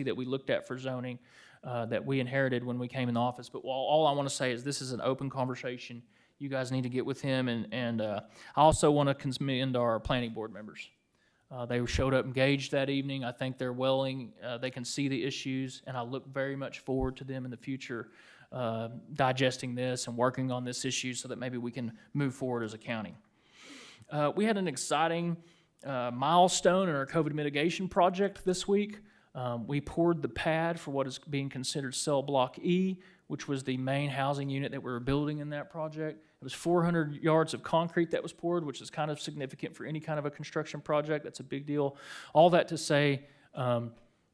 that we looked at for zoning that we inherited when we came in office. But all I want to say is this is an open conversation. You guys need to get with him, and I also want to commend our planning board members. They showed up engaged that evening. I think they're willing. They can see the issues, and I look very much forward to them in the future digesting this and working on this issue so that maybe we can move forward as a county. We had an exciting milestone in our COVID mitigation project this week. We poured the pad for what is being considered cell block E, which was the main housing unit that we were building in that project. It was 400 yards of concrete that was poured, which is kind of significant for any kind of a construction project. That's a big deal. All that to say,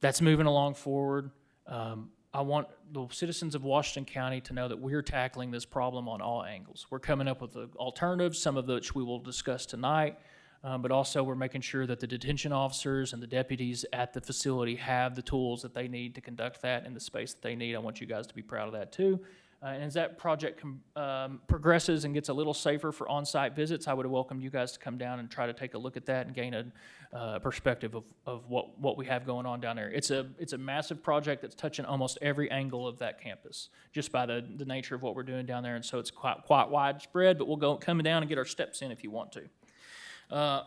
that's moving along forward. I want the citizens of Washington County to know that we're tackling this problem on all angles. We're coming up with alternatives, some of which we will discuss tonight, but also we're making sure that the detention officers and the deputies at the facility have the tools that they need to conduct that in the space that they need. I want you guys to be proud of that too. And as that project progresses and gets a little safer for on-site visits, I would welcome you guys to come down and try to take a look at that and gain a perspective of what we have going on down there. It's a massive project that's touching almost every angle of that campus, just by the nature of what we're doing down there, and so it's quite widespread, but we'll come down and get our steps in if you want to.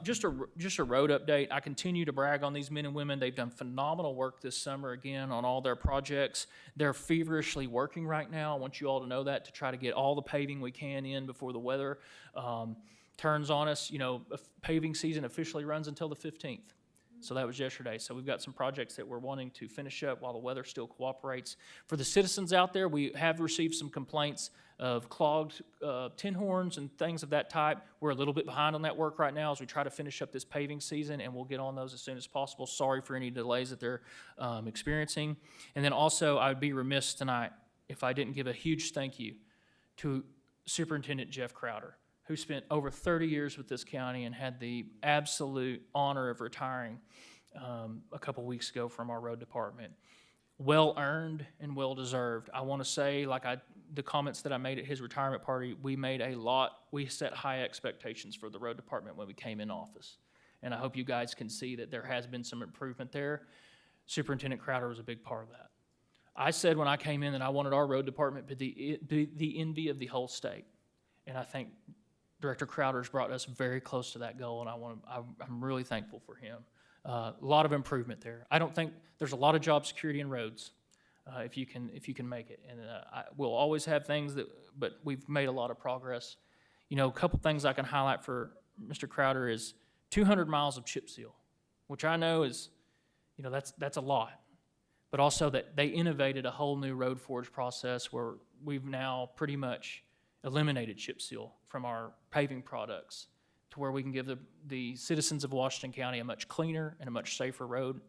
Just a road update. I continue to brag on these men and women. They've done phenomenal work this summer, again, on all their projects. They're feverishly working right now. I want you all to know that, to try to get all the paving we can in before the weather turns on us. You know, paving season officially runs until the 15th. So that was yesterday. So we've got some projects that we're wanting to finish up while the weather still cooperates. For the citizens out there, we have received some complaints of clogged tin horns and things of that type. We're a little bit behind on that work right now as we try to finish up this paving season, and we'll get on those as soon as possible. Sorry for any delays that they're experiencing. And then also, I would be remiss tonight if I didn't give a huge thank you to Superintendent Jeff Crowder, who spent over 30 years with this county and had the absolute honor of retiring a couple weeks ago from our road department. Well-earned and well-deserved. I want to say, like the comments that I made at his retirement party, we set high expectations for the road department when we came in office. And I hope you guys can see that there has been some improvement there. Superintendent Crowder was a big part of that. I said when I came in that I wanted our road department to be the envy of the whole state. And I think Director Crowder's brought us very close to that goal, and I'm really thankful for him. A lot of improvement there. I don't think there's a lot of job security in roads if you can make it, and we'll always have things but we've made a lot of progress. You know, a couple things I can highlight for Mr. Crowder is 200 miles of chip seal, which I know is, you know, that's a lot, but also that they innovated a whole new road forge process where we've now pretty much eliminated chip seal from our paving products to where we can give the citizens of Washington County a much cleaner and a much safer road.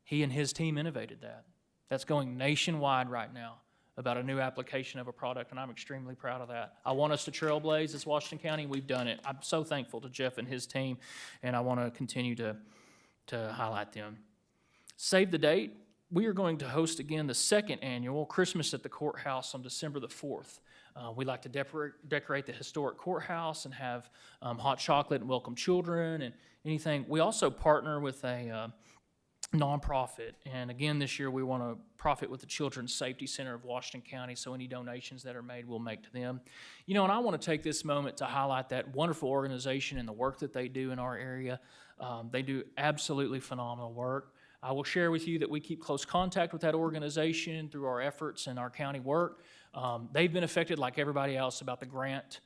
He and his team innovated that. That's going nationwide right now about a new application of a product, and I'm extremely proud of that. I want us to trailblaze as Washington County. We've done it. I'm so thankful to Jeff and his team, and I want to continue to highlight them. Save the date. We are going to host again the second annual Christmas at the Courthouse on December the 4th. We like to decorate the historic courthouse and have hot chocolate and welcome children and anything. We also partner with a nonprofit, and again this year we want to profit with the Children's Safety Center of Washington County, so any donations that are made we'll make to them. You know, and I want to take this moment to highlight that wonderful organization and the work that they do in our area. They do absolutely phenomenal work. I will share with you that we keep close contact with that organization through our efforts and our county work. They've been affected like everybody else about the grant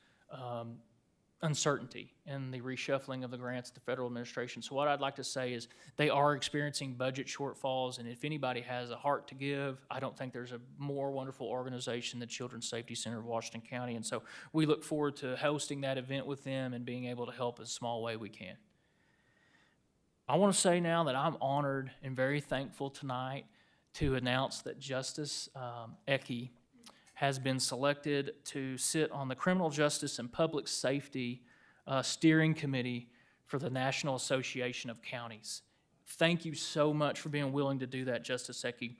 uncertainty and the reshuffling of the grants at the federal administration. So what I'd like to say is they are experiencing budget shortfalls, and if anybody has a heart to give, I don't think there's a more wonderful organization than Children's Safety Center of Washington County, and so we look forward to hosting that event with them and being able to help in a small way we can. I want to say now that I'm honored and very thankful tonight to announce that Justice Ecke has been selected to sit on the Criminal Justice and Public Safety Steering Committee for the National Association of Counties. Thank you so much for being willing to do that, Justice Ecke.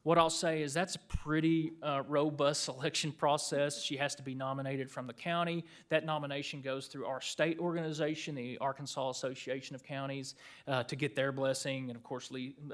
What I'll say is that's a pretty robust selection process. She has to be nominated from the county. That nomination goes through our state organization, the Arkansas Association of Counties, to get their blessing, and of course,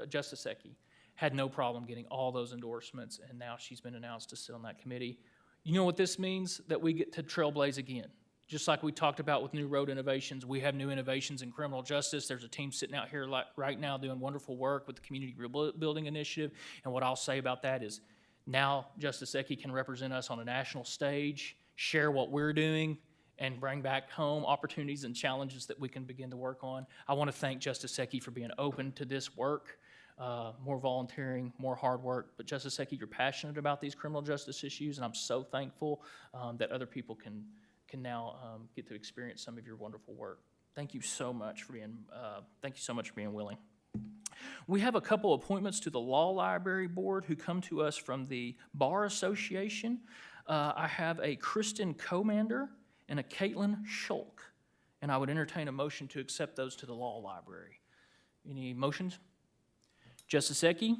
Justice Ecke had no problem getting all those endorsements, and now she's been announced to sit on that committee. You know what this means? That we get to trailblaze again. Just like we talked about with new road innovations, we have new innovations in criminal justice. There's a team sitting out here right now doing wonderful work with the Community Rebuilding Initiative, and what I'll say about that is now Justice Ecke can represent us on a national stage, share what we're doing, and bring back home opportunities and challenges that we can begin to work on. I want to thank Justice Ecke for being open to this work, more volunteering, more hard work. But Justice Ecke, you're passionate about these criminal justice issues, and I'm so thankful that other people can now get to experience some of your wonderful work. Thank you so much for being willing. We have a couple appointments to the Law Library Board who come to us from the Bar Association. I have a Kristen Commander and a Caitlin Schulk, and I would entertain a motion to accept those to the Law Library. Any motions? Justice Ecke?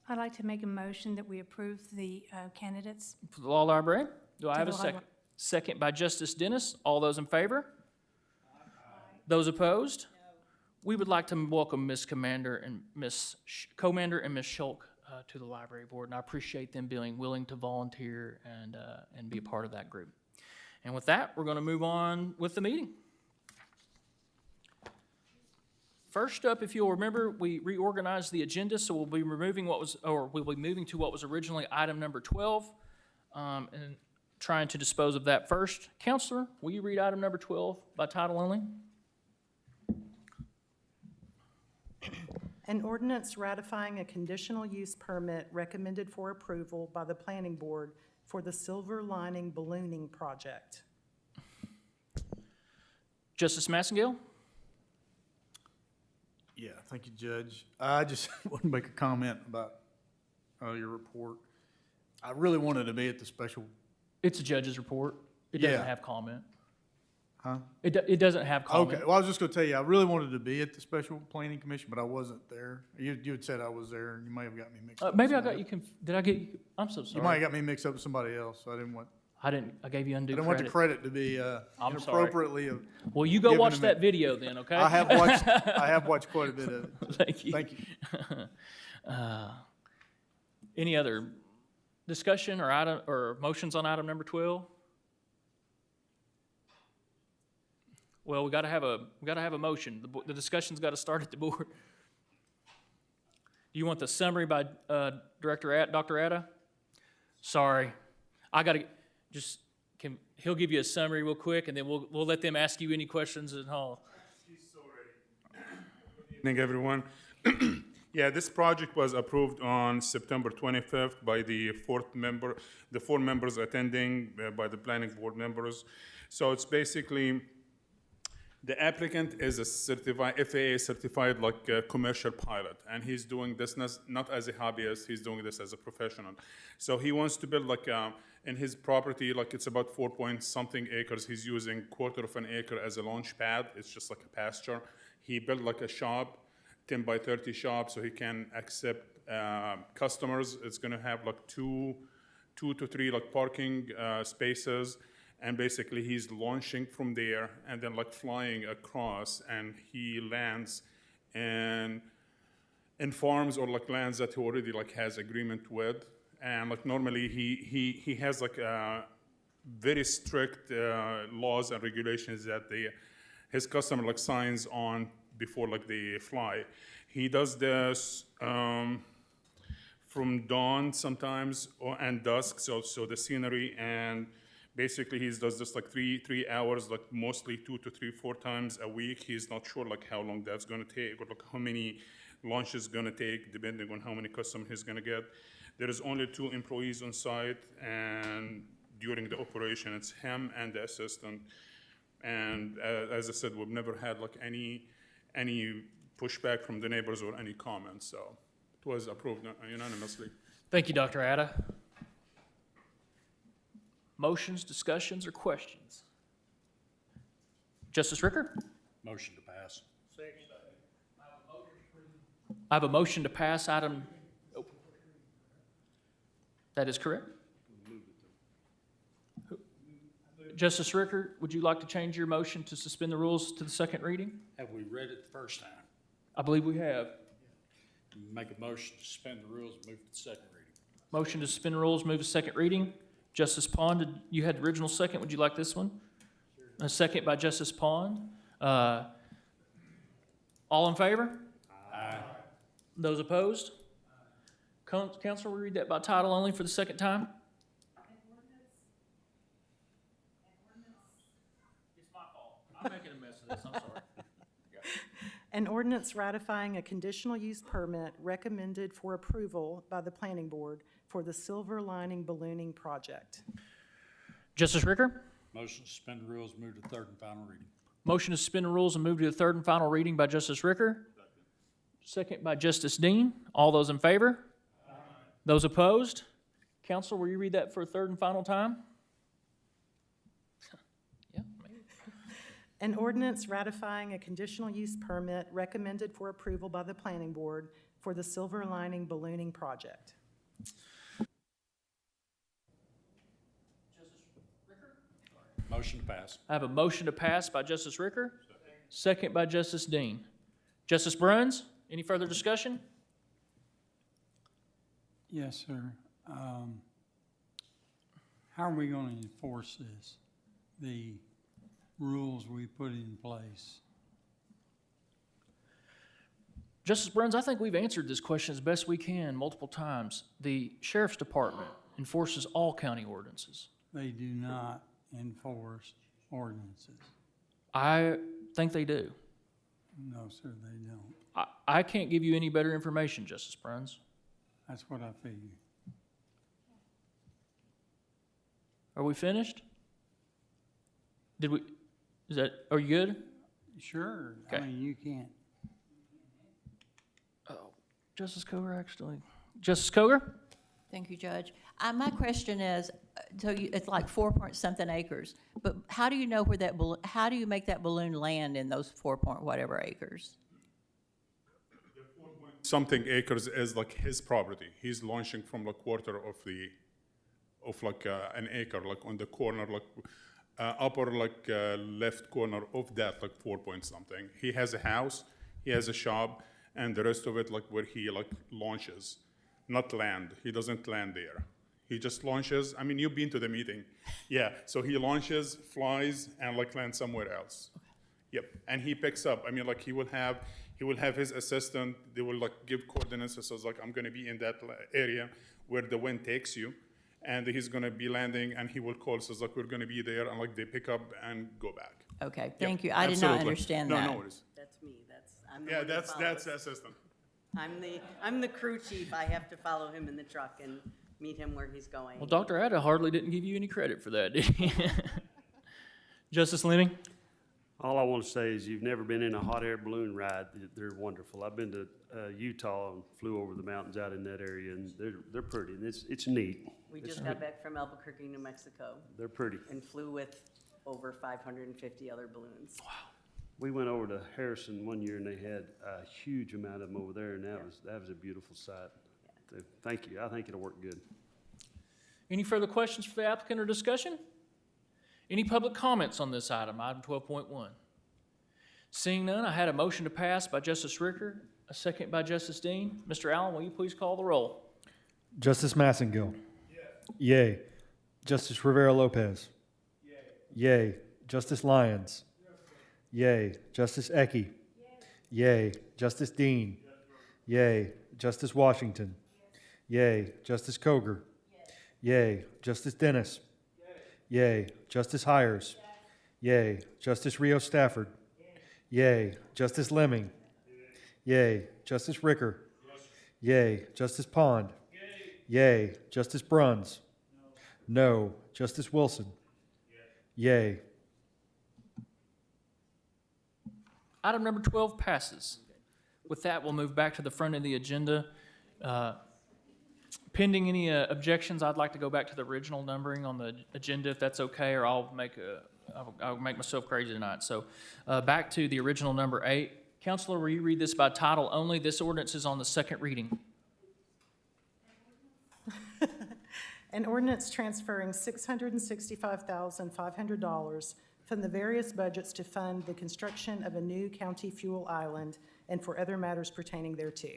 I'd like to make a motion that we approve the candidates. For the Law Library? Do I have a the law second? Second by Justice Dennis. All those in favor? Aye. Those opposed? No. We would like to welcome Ms. Commander and Ms. Commander and Ms. Schulk to the Library Board, and I appreciate them being willing to volunteer and be a part of that group. And with that, we're going to move on with the meeting. First up, if you'll remember, we reorganized the agenda, so we'll be moving to what was originally item number 12, and trying to dispose of that first. Counselor, will you read item number 12 by title only? An ordinance ratifying a conditional use permit recommended for approval by the Planning Board for the Silver Lining Ballooning Project. Justice Massengale? Yeah, thank you, Judge. I just want to make a comment about your report. I really wanted to be at the special. It's a judge's report. It doesn't Yeah. have comment. Huh? It doesn't have comment. Okay, well, I was just going to tell you, I really wanted to be at the Special Planning Commission, but I wasn't there. You had said I was there, and you may have got me mixed up. Maybe I with got you. somebody Did I get you? I'm so sorry. You might have got me mixed up with somebody else, so I didn't want. I didn't. I gave you undue I don't credit. want the credit to be I'm sorry. inappropriately. Well, you go given watch to that me. video then, okay? I have watched quite a bit of it. Thank you. Thank you. Any other discussion or motions on item number 12? Well, we got to have a motion. The discussion's got to start at the board. Do you want the summary by Dr. Atta? Sorry, I got to he'll give you a summary real quick, and then we'll let them ask you any questions at all. Good evening, everyone. Yeah, this project was approved on September 25th by the four members attending by the planning board members. So it's basically, the applicant is a certified, FAA certified commercial pilot, and he's doing this not as a hobbyist, he's doing this as a professional. So he wants to build in his property, it's about 4-point-something acres. He's using 1/4 of an acre as a launch pad. It's just like a pasture. He built a shop, 10 by 30 shop, so he can accept customers. It's gonna have 2 to 3 parking spaces. And basically he's launching from there and then flying across, and he lands in farms or lands that he already has agreement with. And normally he has very strict laws and regulations that his customer signs on before they fly. He does this from dawn sometimes and dusk, so the scenery, and basically he does this 3 hours, mostly 2 to 3, 4 times a week. He's not sure how long that's gonna take, or how many launches gonna take, depending on how many customers he's gonna get. There is only 2 employees on site, and during the operation, it's him and the assistant. And as I said, we've never had any pushback from the neighbors or any comments, so it was approved unanimously. Thank you, Dr. Atta. Motions, discussions, or questions? Justice Ricker? Motion to pass. I have a motion to pass item. Oh. That is correct. Justice Ricker, would you like to change your motion to suspend the rules to the second reading? Have we read it the first time? I believe we have. Make a motion to suspend the rules and move to the second reading. Motion to suspend rules, move to second reading. Justice Pond, you had the original second. Would you like this one? A second by Justice Pond. All in favor? Aye. Those opposed? Counselor, will you read that by title only for the second time? It's my fault. I'm making a mess of this. I'm sorry. An ordinance ratifying a conditional use permit recommended for approval by the planning board for the Silver Lining Ballooning Project. Justice Ricker? Motion to suspend the rules, move to third and final reading. Motion to suspend the rules and move to the third and final reading by Justice Ricker. Second by Justice Dean. All those in favor? Those opposed? Counselor, will you read that for a third and final time? Yeah, maybe. An ordinance ratifying a conditional use permit recommended for approval by the planning board for the Silver Lining Ballooning Project. Motion to pass. I have a motion to pass by Justice Ricker, second by Justice Dean. Justice Bruns, any further discussion? Yes, sir. How are we going to enforce this, the rules we put in place? Justice Bruns, I think we've answered this question as best we can multiple times. The Sheriff's Department enforces all county ordinances. They do not enforce ordinances. I think they do. No, sir, they don't. I can't give you any better information, Justice Bruns. That's what I figured. Are we finished? Are you good? Sure. I Okay. mean, you can't. Oh, Justice Coger, actually. Justice Coger? Thank you, Judge. My question is, it's like 4-point-something acres, but how do you know where that, how do you make that balloon land in those 4-point-whatever acres? Something acres is like his property. He's launching from like quarter of an acre, like on the corner, like upper left corner of that, like 4-point-something. He has a house, he has a shop, and the rest of it like where he like launches, not land. He doesn't land there. He just launches. I mean, you've been to the meeting. Yeah, so he launches, flies, and like lands somewhere else. Yep, and he picks up. I mean, like he will have his assistant. They will like give coordinates. So it's like, I'm gonna be in that area where the wind takes you, and he's gonna be landing, and he will call. So it's like, we're gonna be there, and like they pick up and go back. Okay, Yep, thank you. I did not absolutely. understand that. No worries. That's me, I'm the Yeah, one that that's follows. the assistant. I'm the crew chief, I have to follow him in the truck and meet him where he's going. Well, Dr. Atta hardly didn't give you any credit for that, did he? Justice Lemming? All I want to say is you've never been in a hot air balloon ride. They're wonderful. I've been to Utah and flew over the mountains out in that area, and they're pretty. And it's neat. We just got back from Albuquerque, New Mexico, They're pretty. and flew with over 550 other balloons. We went over to Harrison one year, and they had a huge amount of them over there, and that was a beautiful sight. So, thank you. I think it'll work good. Any further questions for the applicant or discussion? Any public comments on this item, item 12.1? Seeing none, I had a motion to pass by Justice Ricker, a second by Justice Dean. Mr. Allen, will you please call the roll? Justice Massengill. Yay. Justice Rivera Lopez. Yay. Justice Lyons. Yay. Justice Ecke. Yay. Justice Dean. Yay. Justice Washington. Yay. Justice Coger. Yay. Justice Dennis. Yay. Justice Hires. Yay. Justice Rio Stafford. Yay. Justice Lemming. Yay. Justice Ricker. Yay. Justice Pond. Yay. Justice Bruns. No. Justice Wilson. Yay. Item number 12 passes. With that, we'll move back to the front of the agenda. Pending any objections, I'd like to go back to the original numbering on the agenda, if that's okay, or I'll make myself crazy tonight. So back to the original number 8. Counselor, will you read this by title only? This ordinance is on the second reading. An ordinance transferring $665,500 from the various budgets to fund the construction of a new county fuel island and for other matters pertaining thereto.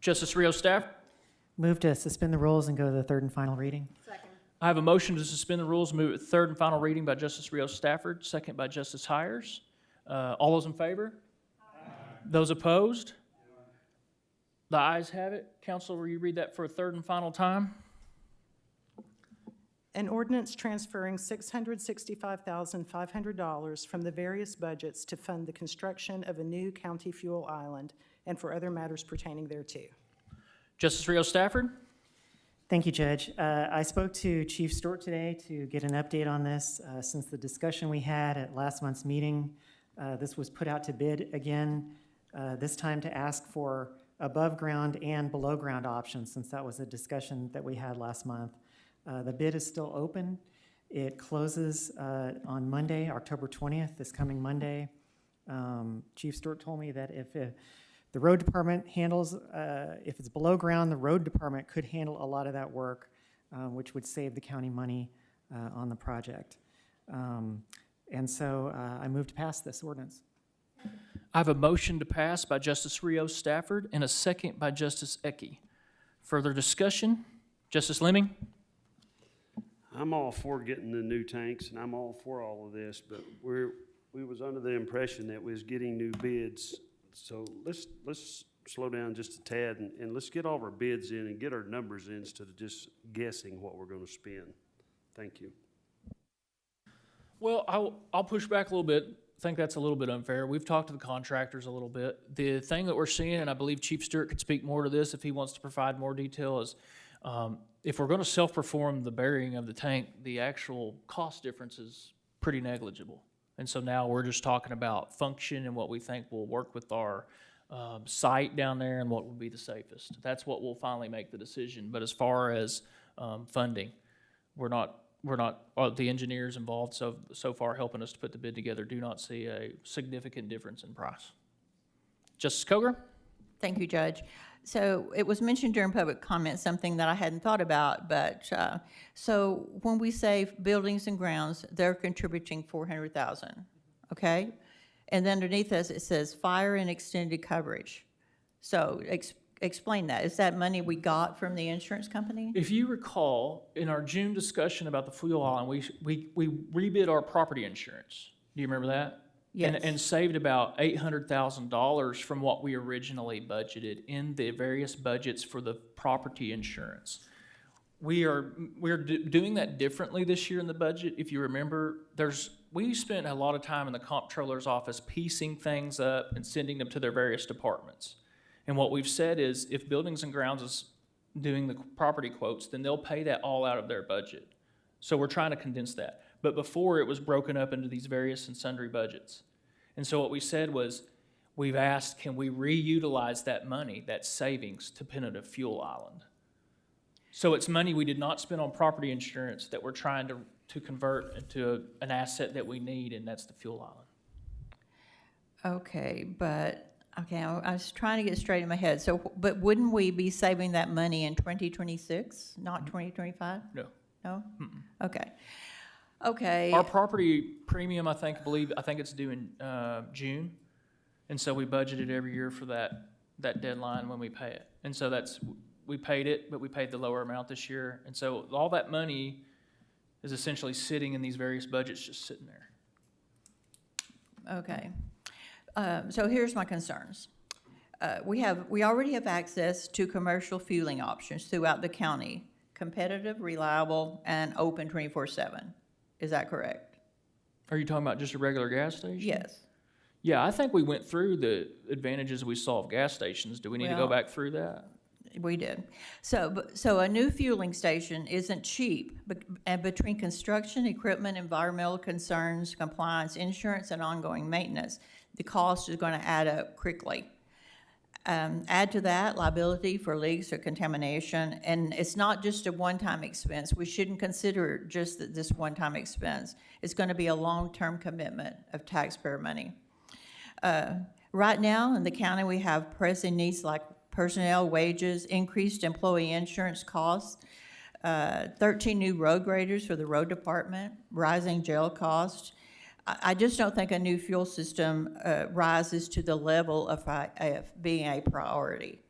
Justice Rios, staff? Move to suspend the rules and go to the third and final reading. I have a motion to suspend the rules, move it to third and final reading by Justice Rios Stafford, second by Justice Hires. All those in favor? Those opposed? The ayes have it. Counsel, will you read that for a third and final time? An ordinance transferring $665,500 from the various budgets to fund the construction of a new county fuel island and for other matters pertaining thereto. Justice Rios Stafford? Thank you, Judge. I spoke to Chief Stewart today to get an update on this. Since the discussion we had at last month's meeting, this was put out to bid again, this time to ask for above-ground and below-ground options, since that was a discussion that we had last month. The bid is still open. It closes on Monday, October 20th, this coming Monday. Chief Stewart told me that if the road department handles, if it's below ground, the road department could handle a lot of that work, which would save the county money on the project. And so I move to pass this ordinance. I have a motion to pass by Justice Rios Stafford and a second by Justice Ecke. Further discussion? Justice Lemming? I'm all for getting the new tanks, and I'm all for all of this, but we was under the impression that we was getting new bids. So let's slow down just a tad and let's get all of our bids in and get our numbers in instead of just guessing what we're gonna spend. Thank you. Well, I'll push back a little bit. I think that's a little bit unfair. We've talked to the contractors a little bit. The thing that we're seeing, and I believe Chief Stewart could speak more to this if he wants to provide more detail, is if we're gonna self-perform the burying of the tank, the actual cost difference is pretty negligible. And so now we're just talking about function and what we think will work with our site down there and what will be the safest. That's what will finally make the decision. But as far as funding, we're not the engineers involved so far helping us to put the bid together do not see a significant difference in price. Justice Coger? Thank you, Judge. So it was mentioned during public comment, something that I hadn't thought about, but, so when we say buildings and grounds, they're contributing 400,000, okay? And then underneath us, it says fire and extended coverage. So explain that. Is that money we got from the insurance company? If you recall, in our June discussion about the fuel island, we rebid our property insurance. Do you remember that? Yes. And saved about $800,000 from what we originally budgeted in the various budgets for the property insurance. We're doing that differently this year in the budget. If you remember, we spent a lot of time in the comptroller's office piecing things up and sending them to their various departments. And what we've said is if Buildings and Grounds is doing the property quotes, then they'll pay that all out of their budget. So we're trying to condense that. But before, it was broken up into these various and sundry budgets. And so what we said was, we've asked, can we reutilize that money, that savings, to put in a fuel island? So it's money we did not spend on property insurance that we're trying to convert into an asset that we need, and that's the fuel island. Okay, I was trying to get straight in my head. So, but wouldn't we be saving that money in 2026, not 2025? No. No? Okay. Okay. Our property premium, I think it's due in June. And so we budgeted every year for that deadline when we pay it. And so we paid it, but we paid the lower amount this year. And so all that money is essentially sitting in these various budgets, just sitting there. Okay. So here's my concerns. We already have access to commercial fueling options throughout the county, competitive, reliable, and open 24/7. Is that correct? Are you talking about just a regular gas station? Yes. Yeah, I think we went through the advantages we saw of gas stations. Do we need to go Well, back through that? We did. So a new fueling station isn't cheap, and between construction, equipment, environmental concerns, compliance, insurance, and ongoing maintenance, the cost is going to add up quickly. Add to that liability for leaks or contamination, and it's not just a one-time expense. We shouldn't consider just this one-time expense. It's going to be a long-term commitment of taxpayer money. Right now in the county, we have pressing needs like personnel, wages, increased employee insurance costs, 13 new road graders for the road department, rising jail costs. I just don't think a new fuel system rises to the level of being a priority.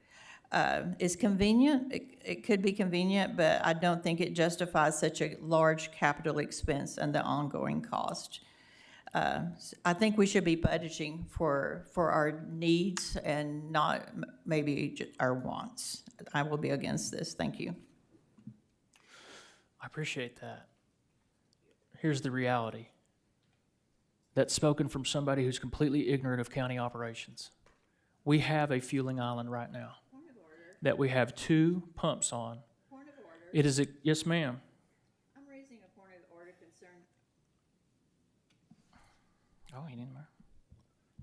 is convenient. It could be convenient, but I don't think it justifies such a large capital expense and the ongoing cost. I think we should be budgeting for our needs and not maybe our wants. I will be against this. Thank you. I appreciate that. Here's the reality. That's spoken from somebody who's completely ignorant of county operations. We have a fueling island right now that we have 2 pumps on. Point of order. It is a, yes, ma'am. I'm raising a point of order concern. Oh, he didn't.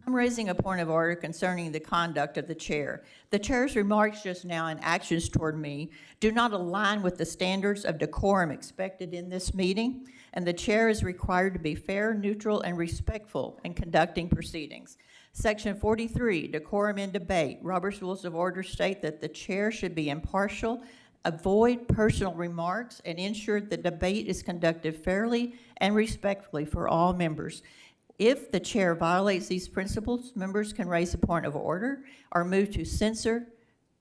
I'm raising a point of order concerning the conduct of the chair. The chair's remarks just now and actions toward me do not align with the standards of decorum expected in this meeting, and the chair is required to be fair, neutral, and respectful in conducting proceedings. Section 43, decorum in debate. Robert's Rules of Order state that the chair should be impartial, avoid personal remarks, and ensure the debate is conducted fairly and respectfully for all members. If the chair violates these principles, members can raise a point of order or move to censor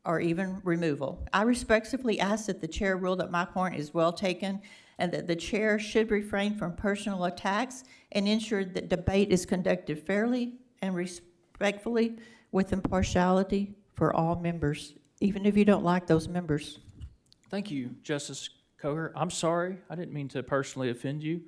or even removal. I respectfully ask that the chair rule that my point is well taken and that the chair should refrain from personal attacks and ensure that debate is conducted fairly and respectfully with impartiality for all members, even if you don't like those members. Thank you, Justice Coger. I'm sorry. I didn't mean to personally offend you.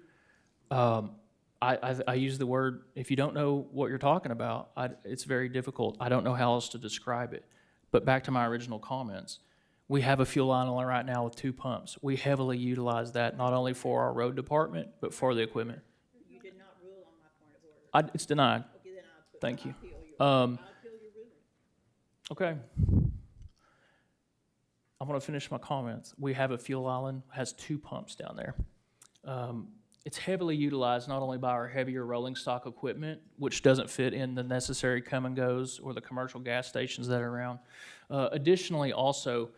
I use the word, if you don't know what you're talking about, it's very difficult. I don't know how else to describe it. But back to my original comments, we have a fuel island right now with 2 pumps. We heavily utilize that not only for our road department, but for the equipment. You did not rule on my point of order. It's denied. Okay, then I'll Thank you. appeal your ruling. Okay. I'm going to finish my comments. We have a fuel island, has 2 pumps down there. It's heavily utilized not only by our heavier rolling stock equipment, which doesn't fit in the necessary come and goes or the commercial gas stations that are around. Additionally, also,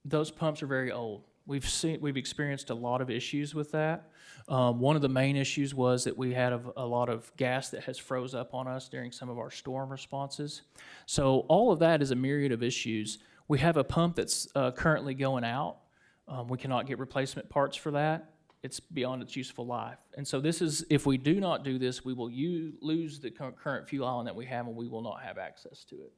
those pumps are very old. We've experienced a lot of issues with that. One of the main issues was that we had a lot of gas that has froze up on us during some of our storm responses. So all of that is a myriad of issues. We have a pump that's currently going out. We cannot get replacement parts for that. It's beyond its useful life. And so this is, if we do not do this, we will lose the current fuel island that we have and we will not have access to it.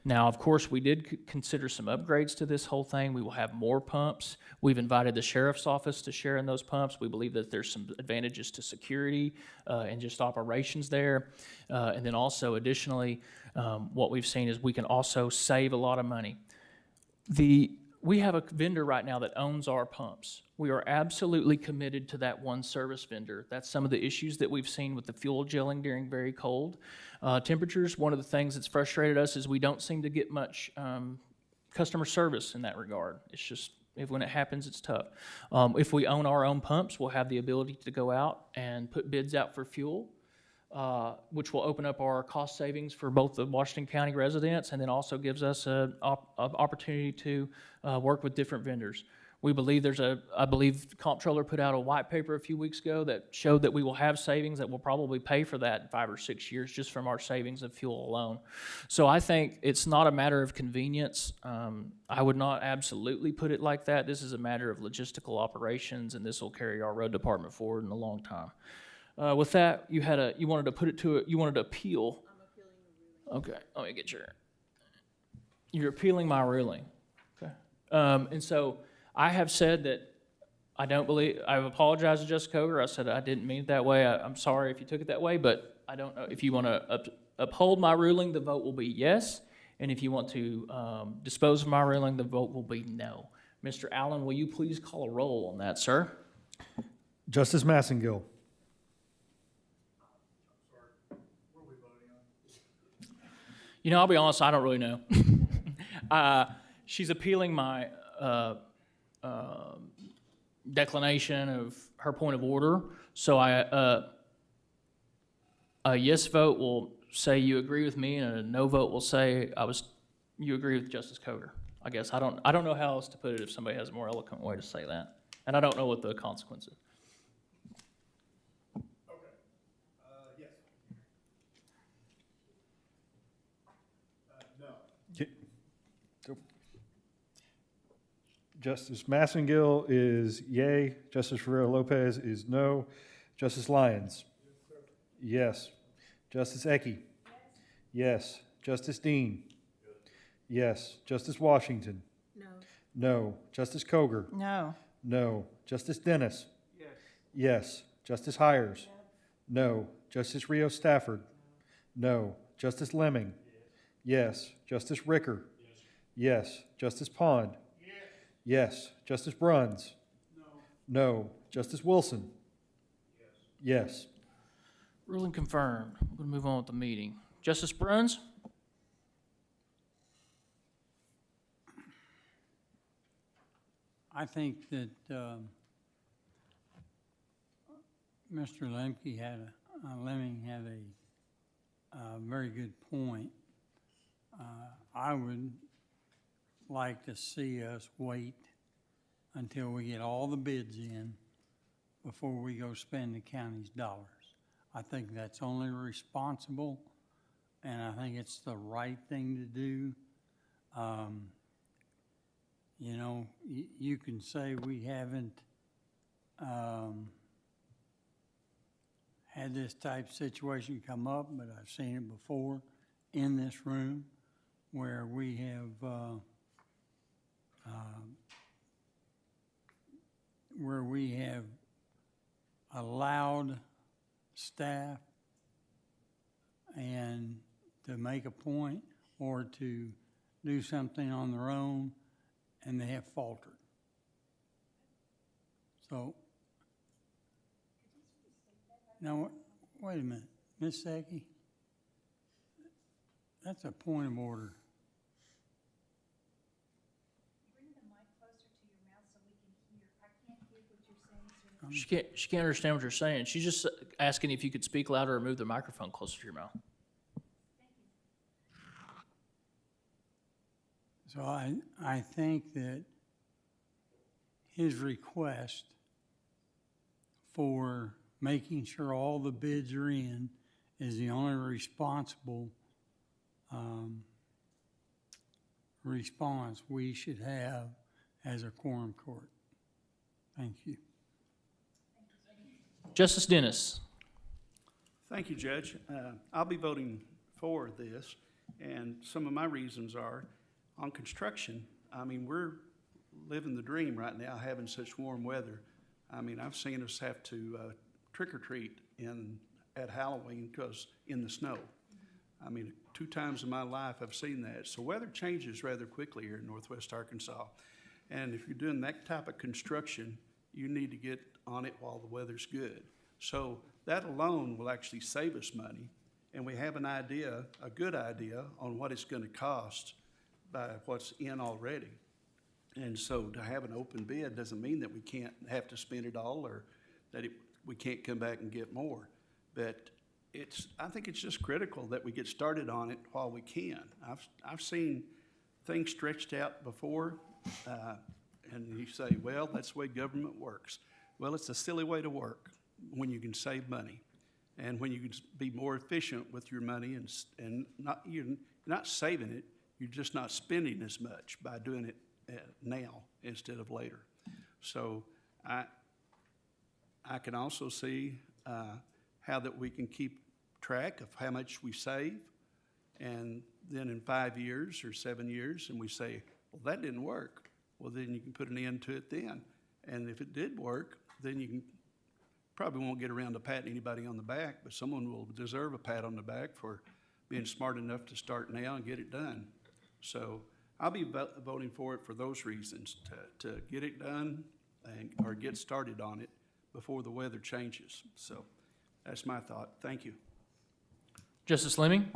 Now, of course, we did consider some upgrades to this whole thing. We will have more pumps. We've invited the sheriff's office to share in those pumps. We believe that there's some advantages to security and just operations there. And then also additionally, what we've seen is we can also save a lot of money. We have a vendor right now that owns our pumps. We are absolutely committed to that one service vendor. That's some of the issues that we've seen with the fuel gelling during very cold temperatures. One of the things that's frustrated us is we don't seem to get much customer service in that regard. It's just, when it happens, it's tough. If we own our own pumps, we'll have the ability to go out and put bids out for fuel, which will open up our cost savings for both the Washington County residents and then also gives us an opportunity to work with different vendors. We believe I believe Comptroller put out a white paper a few weeks ago that showed that we will have savings that will probably pay for that in 5 or 6 years just from our savings of fuel alone. So I think it's not a matter of convenience. I would not absolutely put it like that. This is a matter of logistical operations, and this will carry our road department forward in a long time. With that, you wanted to appeal. I'm appealing the ruling. Okay, let me get you're appealing my ruling. Okay. And so I have said that I've apologized to Justice Coger. I said I didn't mean it that way. I'm sorry if you took it that way, but I don't know. If you want to uphold my ruling, the vote will be yes. And if you want to dispose of my ruling, the vote will be no. Mr. Allen, will you please call a roll on that, sir? Justice Massengill. I'll be honest, I don't really know. She's appealing my declination of her point of order. So a yes vote will say you agree with me, and a no vote will say you agree with Justice Coger. I guess I don't know how else to put it if somebody has a more eloquent way to say that, and I don't know what the consequence is. Justice Massengill is yay. Justice Ferrero Lopez is no. Justice Lyons? Yes. Justice Ecke? Yes. Justice Dean? Yes. Justice Washington? No. No. Justice Koger? No. No. Justice Dennis? Yes. Justice Hires? No. Justice Rio Stafford? No. Justice Lemming? Yes. Justice Ricker? Yes. Justice Pond? Yes. Justice Bruns? No. Justice Wilson? Yes. Ruling confirmed. We're going to move on with the meeting. Justice Bruns? I think that, Mr. Lemke Lemming had a very good point. I would like to see us wait until we get all the bids in before we go spend the county's dollars. I think that's only responsible, and I think it's the right thing to do. You know, you can say we haven't had this type of situation come up, but I've seen it before in this room where we have allowed staff and to make a point or to do something on their own, and they have faltered. So, now, wait a minute, Ms. Seki, that's a point of order. Bring the mic closer to your mouth so we can hear. I can't hear what you're saying, sir. She can't understand what you're saying. She's just asking if you could speak louder or move the microphone closer to your mouth. So I think that his request for making sure all the bids are in is the only responsible response we should have as a quorum court. Thank you. Justice Dennis? Thank you, Judge. I'll be voting for this, and some of my reasons are on construction. I mean, we're living the dream right now, having such warm weather. I mean, I've seen us have to trick or treat at Halloween because in the snow. I mean, 2 times in my life I've seen that. So weather changes rather quickly here in Northwest Arkansas. And if you're doing that type of construction, you need to get on it while the weather's good. So that alone will actually save us money. And we have an idea, a good idea, on what it's going to cost by what's in already. And so to have an open bid doesn't mean that we can't have to spend it all or that we can't come back and get more. But I think it's just critical that we get started on it while we can. I've seen things stretched out before, and you say, well, that's the way government works. Well, it's a silly way to work when you can save money and when you can be more efficient with your money and you're not saving it, you're just not spending as much by doing it now instead of later. So I can also see how that we can keep track of how much we save, and then in 5 years or 7 years, and we say, well, that didn't work. Well, then you can put an end to it then. And if it did work, then you can probably won't get around to patting anybody on the back, but someone will deserve a pat on the back for being smart enough to start now and get it done. So I'll be voting for it for those reasons, to get it done or get started on it before the weather changes. So that's my thought. Thank you. Justice Lemming?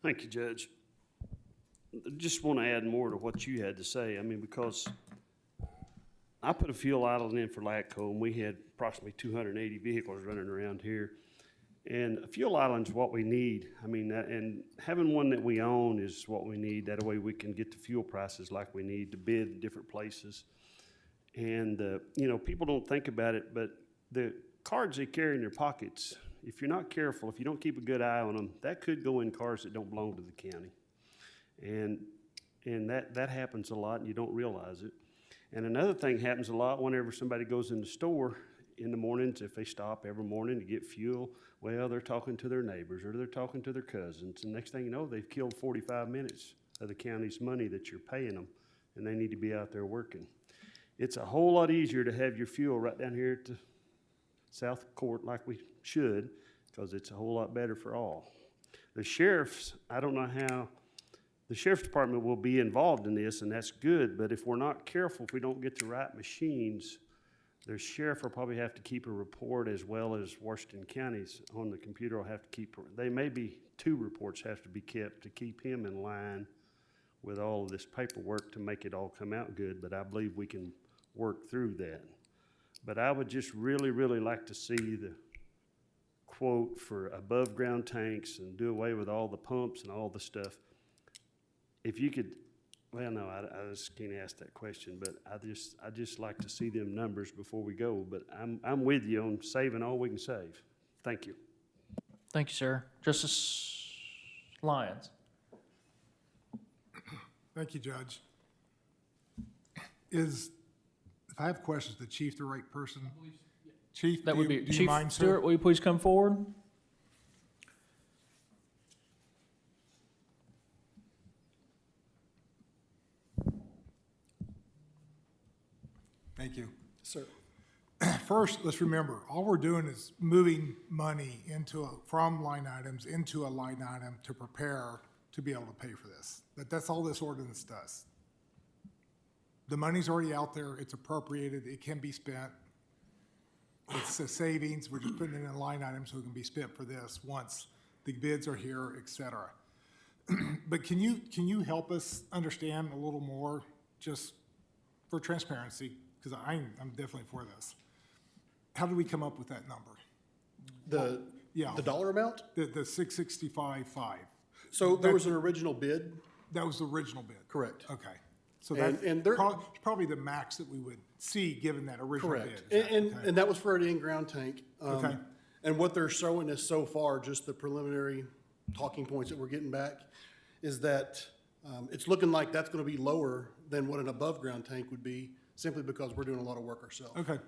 Thank you, Judge. Just want to add more to what you had to say. I mean, because I put a fuel island in for LATCO, and we had approximately 280 vehicles running around here. And a fuel island's what we need. I mean, and having one that we own is what we need. That way we can get the fuel prices like we need to bid in different places. And, you know, people don't think about it, but the cards they carry in their pockets, if you're not careful, if you don't keep a good eye on them, that could go in cars that don't belong to the county. And that happens a lot, and you don't realize it. And another thing happens a lot whenever somebody goes in the store in the mornings, if they stop every morning to get fuel, well, they're talking to their neighbors or they're talking to their cousins. And next thing you know, they've killed 45 minutes of the county's money that you're paying them, and they need to be out there working. It's a whole lot easier to have your fuel right down here at the South Court like we should, because it's a whole lot better for all. The sheriffs, I don't know how, the sheriff's department will be involved in this, and that's good, but if we're not careful, if we don't get the right machines, the sheriff will probably have to keep a report, as well as Washington County's on the computer will have to keep, they may be 2 reports have to be kept to keep him in line with all of this paperwork to make it all come out good, but I believe we can work through that. But I would just really, really like to see the quote for above-ground tanks and do away with all the pumps and all the stuff. If you could, well, no, I just can't ask that question, but I just like to see them numbers before we go. But I'm with you on saving all we can save. Thank you. Thank you, sir. Justice Lyons. Thank you, Judge. If I have questions, the chief the right person? Chief, That would be do you Chief mind, sir? Stewart, will you please come forward? Thank you. Sir. First, let's remember, all we're doing is moving money from line items into a line item to prepare to be able to pay for this. That's all this ordinance does. The money's already out there, it's appropriated, it can be spent. It's a savings, we're just putting it in a line item so it can be spent for this once the bids are here, et cetera. But can you help us understand a little more, just for transparency, because I'm definitely for this. How did we come up with that number? The dollar amount? The 665.5. So there was an original bid? That was the original bid? Correct. Okay. So And- that's and there- probably the max that we would see, given that original bid. Correct. Is that And okay? that was for an in-ground tank. Okay. And what they're showing us so far, just the preliminary talking points that we're getting back, is that it's looking like that's gonna be lower than what an above-ground tank would be, simply because we're doing a lot of work ourselves. Okay.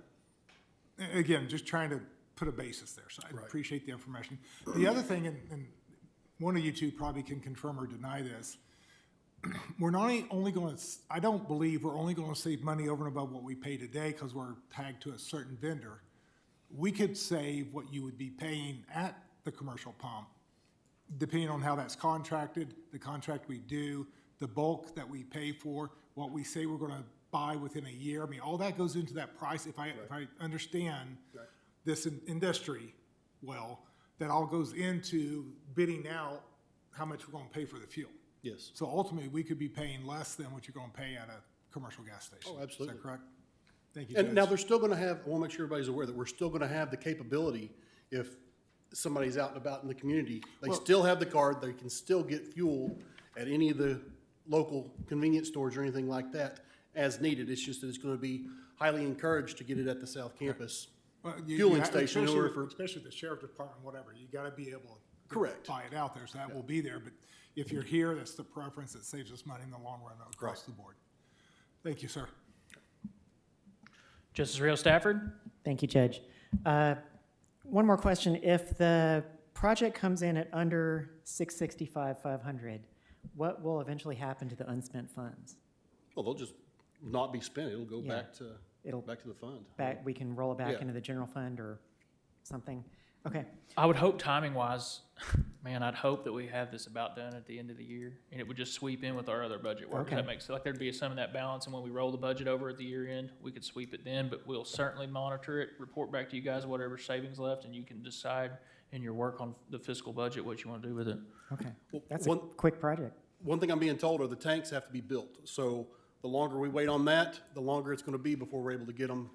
Again, just trying to put a basis there, so I Right. appreciate the information. The other thing, and one of you two probably can confirm or deny this, we're not only going to, I don't believe we're only going to save money over and above what we pay today because we're tagged to a certain vendor. We could save what you would be paying at the commercial pump, depending on how that's contracted, the contract we do, the bulk that we pay for, what we say we're going to buy within a year. I mean, all that goes into that price. If I understand this industry well, that all goes into bidding out how much we're going to pay for the fuel. Yes. So ultimately, we could be paying less than what you're going to pay at a commercial gas station. Oh, absolutely. Is that correct? Thank you, And now Judge. they're still gonna have, I wanna make sure everybody's aware that we're still gonna have the capability, if somebody's out and about in the community, they Well- still have the card, they can still get fuel at any of the local convenience stores or anything like that as needed. It's just that it's gonna be highly encouraged to get it at the South Campus Well, fueling station in order especially- for. Especially the sheriff department, whatever, you gotta be able to Correct. buy it out there, so that will be there. But if you're here, that's the preference that saves us money in the long run across Correct. the board. Thank you, sir. Justice Rio Stafford? Thank you, Judge. One more question. If the project comes in at under 665,500, what will eventually happen to the unspent funds? Well, they'll just not be spent, it'll go Yeah. back to the fund. Back, we can roll it back Yeah. into the general fund or something? Okay. I would hope timing-wise, man, I'd hope that we have this about done at the end of the year, and it would just sweep in with our other budget work. Does that Okay. make sense? Like there'd be some of that balance, and when we roll the budget over at the year end, we could sweep it then, but we'll certainly monitor it, report back to you guys whatever savings left, and you can decide in your work on the fiscal budget what you want to do with it. Okay. Well, That's a one- quick project. One thing I'm being told are the tanks have to be built, so the longer we wait on that, the longer it's gonna be before we're able to get them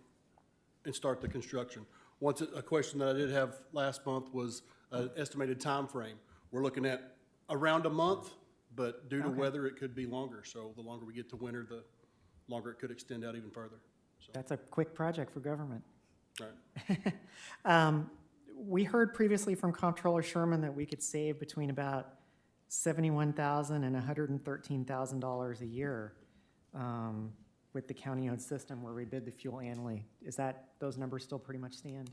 and start the construction. A question that I did have last month was an estimated time frame. We're looking at around a month, but due to Okay. weather, it could be longer. So the longer we get to winter, the longer it could extend out even further. So, That's a quick project for government. all right. We heard previously from Comptroller Sherman that we could save between about $71,000 and $113,000 a year with the county-owned system where we bid the fuel annually. Is that, those numbers still pretty much stand?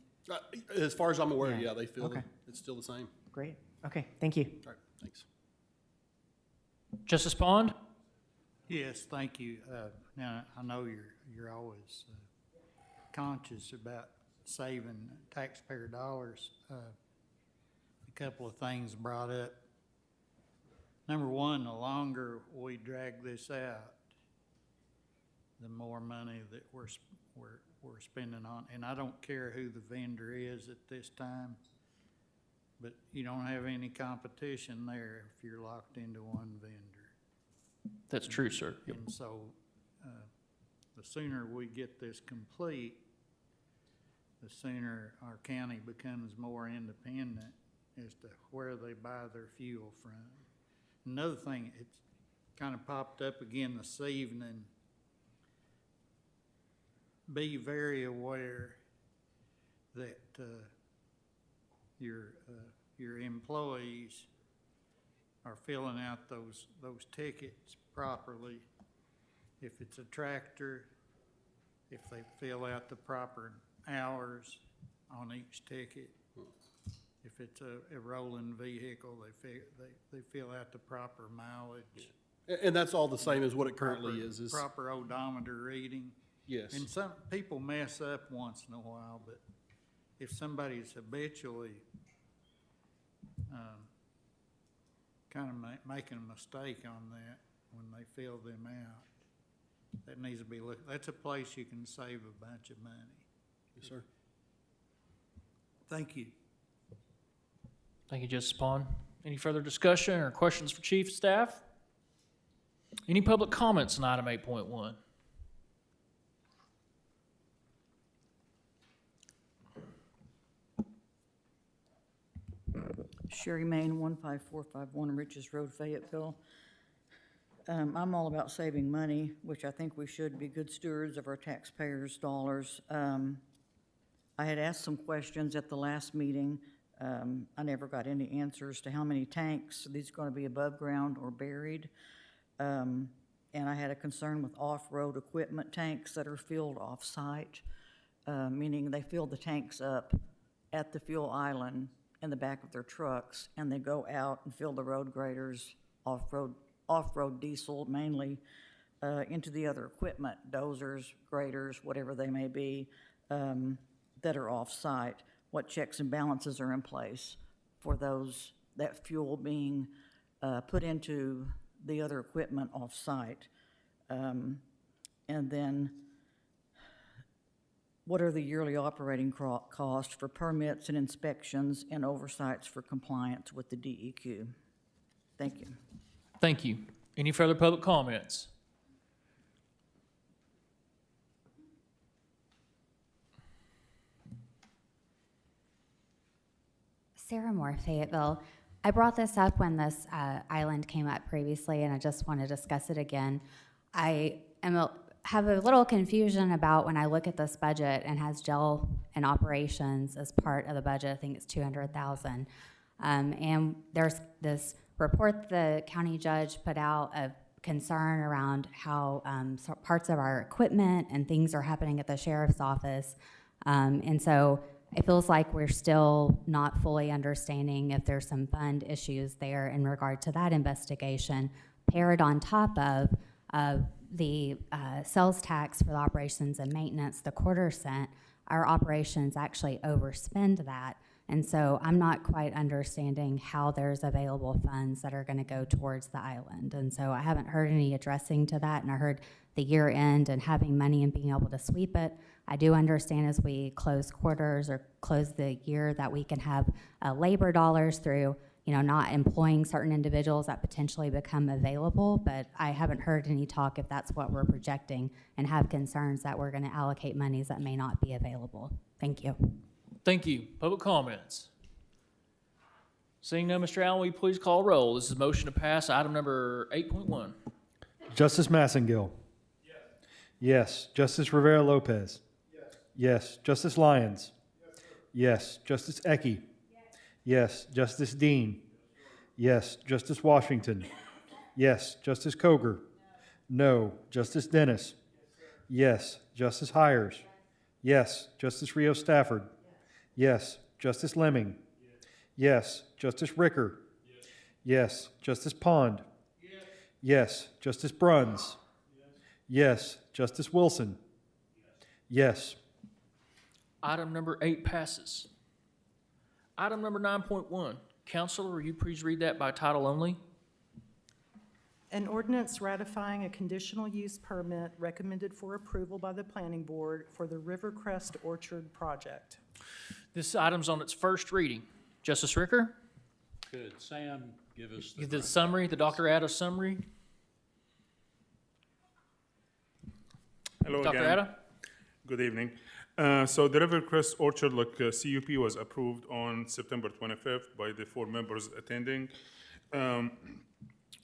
As far as I'm aware, Yeah. yeah, they feel Okay. that it's still the same. Great. Okay, thank you. All right, thanks. Justice Bond? Yes, thank you. Now, I know you're always conscious about saving taxpayer dollars. A couple of things brought up. Number one, the longer we drag this out, the more money that we're spending on. And I don't care who the vendor is at this time, but you don't have any competition there if you're locked into one vendor. That's true, sir. Yep. And so, the sooner we get this complete, the sooner our county becomes more independent as to where they buy their fuel from. Another thing, it's kind of popped up again this evening. Be very aware that your employees are filling out those tickets properly. If it's a tractor, if they fill out the proper hours on each ticket. If it's a rolling vehicle, they fill out the proper mileage. And that's all the same as what it currently is. Proper odometer reading. Yes. And some people mess up once in a while, but if somebody's habitually kind of making a mistake on that when they fill them out, that needs to be looked. That's a place you can save a bunch of money. Yes, sir. Thank you. Thank you, Justice Bond. Any further discussion or questions for Chief staff? Any public comments on item 8.1? Sherry Main, 15451 Riches Road, Fayetteville. I'm all about saving money, which I think we should be good stewards of our taxpayers' dollars. I had asked some questions at the last meeting. I never got any answers to how many tanks, are these going to be above ground or buried? And I had a concern with off-road equipment tanks that are filled off-site, meaning they fill the tanks up at the fuel island in the back of their trucks, and they go out and fill the road graders, off-road diesel mainly, into the other equipment, dozers, graders, whatever they may be, that are off-site. What checks and balances are in place for that fuel being put into the other equipment off-site? And then what are the yearly operating costs for permits and inspections and oversights for compliance with the DEQ? Thank you. Thank you. Any further public comments? Sarah Moore, Fayetteville. I brought this up when this island came up previously, and I just want to discuss it again. I have a little confusion about when I look at this budget and has jail and operations as part of the budget. I think it's $200,000. And there's this report the county judge put out of concern around how parts of our equipment and things are happening at the sheriff's office. And so it feels like we're still not fully understanding if there's some fund issues there in regard to that investigation, paired on top of the sales tax for the operations and maintenance, the $0.25, our operations actually overspend that. And so I'm not quite understanding how there's available funds that are going to go towards the island. And so I haven't heard any addressing to that, and I heard the year end and having money and being able to sweep it. I do understand as we close quarters or close the year that we can have labor dollars through, not employing certain individuals that potentially become available, but I haven't heard any talk if that's what we're projecting, and have concerns that we're going to allocate monies that may not be available. Thank you. Thank you. Public comments? Seeing none, Mr. Allen, will you please call roll? This is motion to pass item number 8.1. Justice Massengill. Yes. Yes. Justice Rivera Lopez. Yes. Yes. Justice Lyons. Yes. Justice Ecke. Yes. Justice Dean. Yes. Justice Washington. Yes. Justice Coger. No. Justice Dennis. Yes. Justice Hires? Yes. Justice Rio Stafford? Yes. Justice Lemming? Yes. Justice Ricker? Yes. Justice Pond? Yes. Justice Bruns? Yes. Justice Wilson? Yes. Item number 8 passes. Item number 9.1. Counselor, will you please read that by title only? An ordinance ratifying a conditional use permit recommended for approval by the planning board for the Rivercrest Orchard project. This item's on its first reading. Justice Ricker? Could Sam give us The summary, the Dr. Atta summary. Hello Dr. again. Atta? Good evening. So the Rivercrest Orchard, CUP was approved on September 25th by the 4 members attending.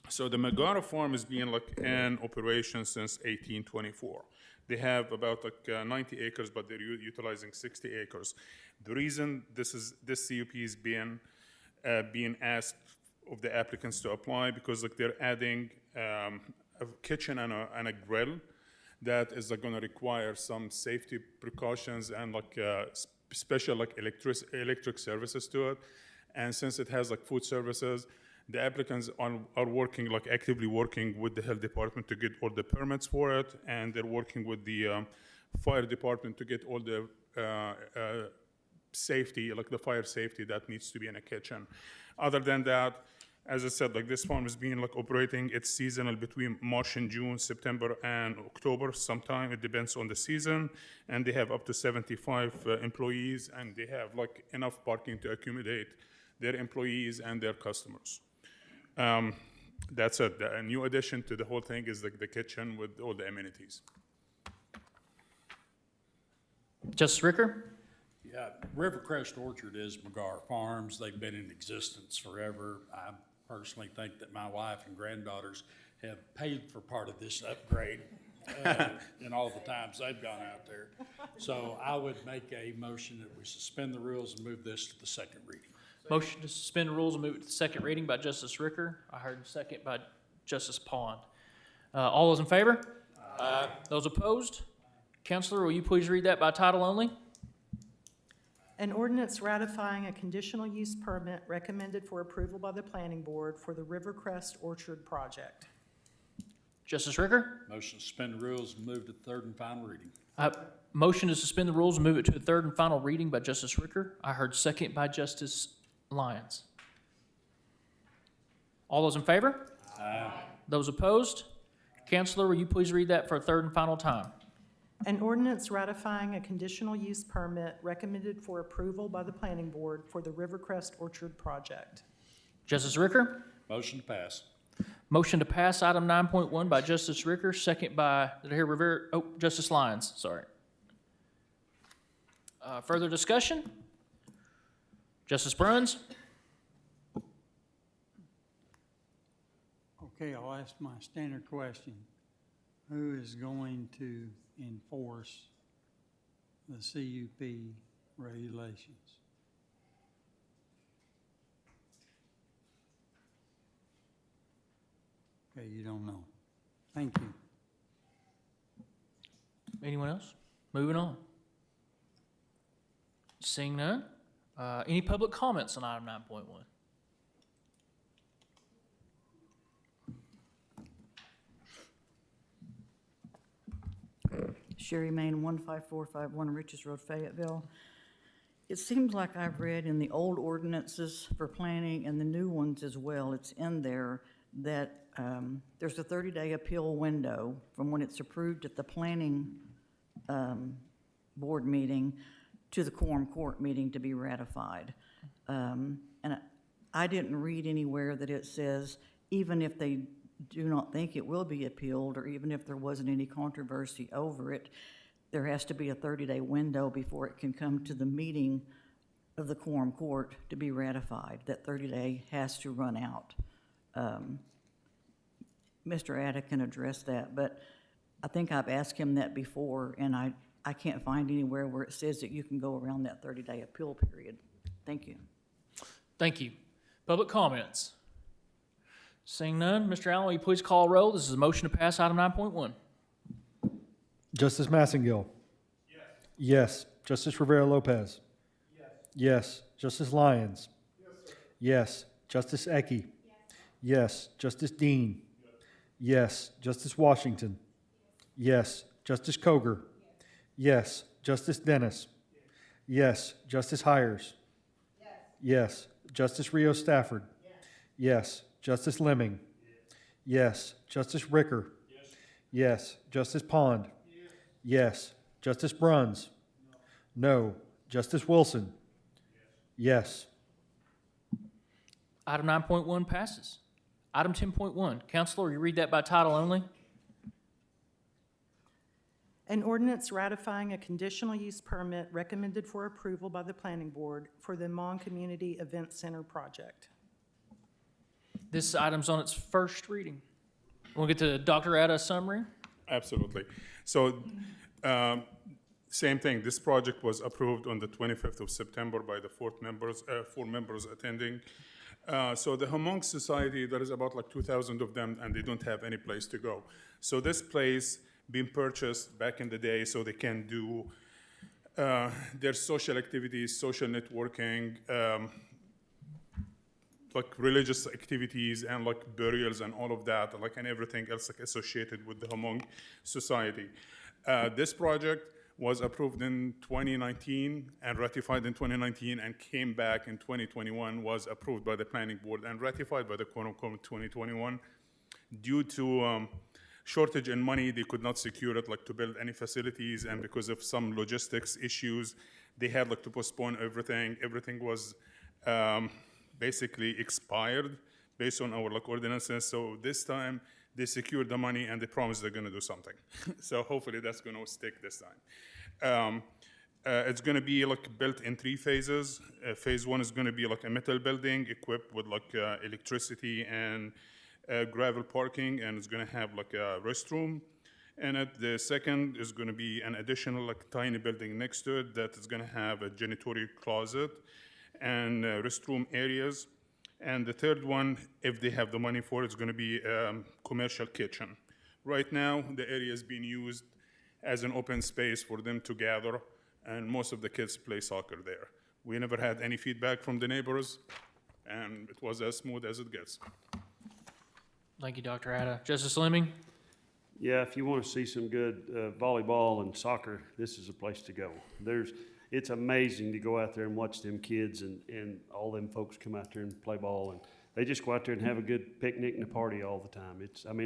So the Megara Farm has been in operation since 1824. They have about 90 acres, but they're utilizing 60 acres. The reason this CUP is being asked of the applicants to apply because they're adding a kitchen and a grill that is going to require some safety precautions and special electric services to it. And since it has food services, the applicants are working actively working with the health department to get all the permits for it, and they're working with the fire department to get all the safety, the fire safety that needs to be in a kitchen. Other than that, as I said, this farm is being operating. It's seasonal between March and June, September and October. Sometime it depends on the season, and they have up to 75 employees, and they have enough parking to accommodate their employees and their customers. That's it. A new addition to the whole thing is the kitchen with all the amenities. Justice Ricker? Yeah, Rivercrest Orchard is Megara Farms. They've been in existence forever. I personally think that my wife and granddaughters have paid for part of this upgrade in all the times they've gone out there. So I would make a motion that we suspend the rules and move this to the second reading. Motion to suspend the rules and move it to the second reading by Justice Ricker. I heard second by Justice Pond. All those in favor? Aye. Those opposed? Counselor, will you please read that by title only? An ordinance ratifying a conditional use permit recommended for approval by the planning board for the Rivercrest Orchard project. Justice Ricker? Motion to suspend the rules and move to third and final reading. Motion to suspend the rules and move it to a third and final reading by Justice Ricker. I heard second by Justice Lyons. All those in favor? Aye. Those opposed? Counselor, will you please read that for a third and final time? An ordinance ratifying a conditional use permit recommended for approval by the planning board for the Rivercrest Orchard project. Justice Ricker? Motion to pass. Motion to pass item 9.1 by Justice Ricker, second by, did I hear Rivera? Oh, Justice Lyons, sorry. Further discussion? Justice Bruns? Okay, I'll ask my standard question. Who is going to enforce the CUP regulations? Okay, you don't know. Thank you. Anyone else? Moving on. Seeing none. Any public comments on item 9.1? Sherry Main, 15451 Riches Road, Fayetteville. It seems like I've read in the old ordinances for planning and the new ones as well, it's in there that there's a 30-day appeal window from when it's approved at the planning board meeting to the quorum court meeting to be ratified. And I didn't read anywhere that it says even if they do not think it will be appealed, or even if there wasn't any controversy over it, there has to be a 30-day window before it can come to the meeting of the quorum court to be ratified. That 30-day has to run out. Mr. Atta can address that, but I think I've asked him that before, and I can't find anywhere where it says that you can go around that 30-day appeal period. Thank you. Thank you. Public comments? Seeing none, Mr. Allen, will you please call roll? This is a motion to pass item 9.1. Justice Massengill. Yes. Justice Rivera Lopez. Yes. Justice Lyons. Yes. Justice Ecke. Yes. Justice Dean. Yes. Justice Washington. Yes. Justice Koger. Yes. Justice Dennis. Yes. Justice Hires. Yes. Justice Rios Stafford. Yes. Justice Lemming. Yes. Justice Ricker. Yes. Justice Pond. Yes. Justice Bruns. No. Justice Wilson. Yes. Item 9.1 passes. Item 10.1, Counselor, will you read that by title only? An ordinance ratifying a conditional use permit recommended for approval by the planning board for the Mon Community Event Center project. This item's on its first reading. We'll get to Dr. Atta's summary. Absolutely. So, same thing. This project was approved on the 25th of September by the four members attending. So the Hmong Society, there is about like 2,000 of them, and they don't have any place to go. So this place being purchased back in the day so they can do their social activities, social networking, like religious activities and like burials and all of that, and everything else like associated with the Hmong Society. This project was approved in 2019 and ratified in 2019 and came back in 2021, was approved by the planning board and ratified by the Quorum in 2021. Due to shortage in money, they could not secure it to build any facilities, and because of some logistics issues, they had to postpone everything. Everything was basically expired based on our ordinances. So this time they secured the money and they promised they're going to do something. So hopefully that's going to stick this time. It's going to be built in 3 phases. Phase 1 is going to be a metal building equipped with electricity and gravel parking, and it's going to have a restroom. And the second is going to be an additional tiny building next to it that is going to have a janitorial closet and restroom areas. And the third one, if they have the money for it, is going to be a commercial kitchen. Right now, the area is being used as an open space for them to gather, and most of the kids play soccer there. We never had any feedback from the neighbors, and it was as smooth as it gets. Thank you, Dr. Atta. Justice Lemming? Yeah, if you want to see some good volleyball and soccer, this is a place to go. It's amazing to go out there and watch them kids and all them folks come out there and play ball, and they just go out there and have a good picnic and a party all the time.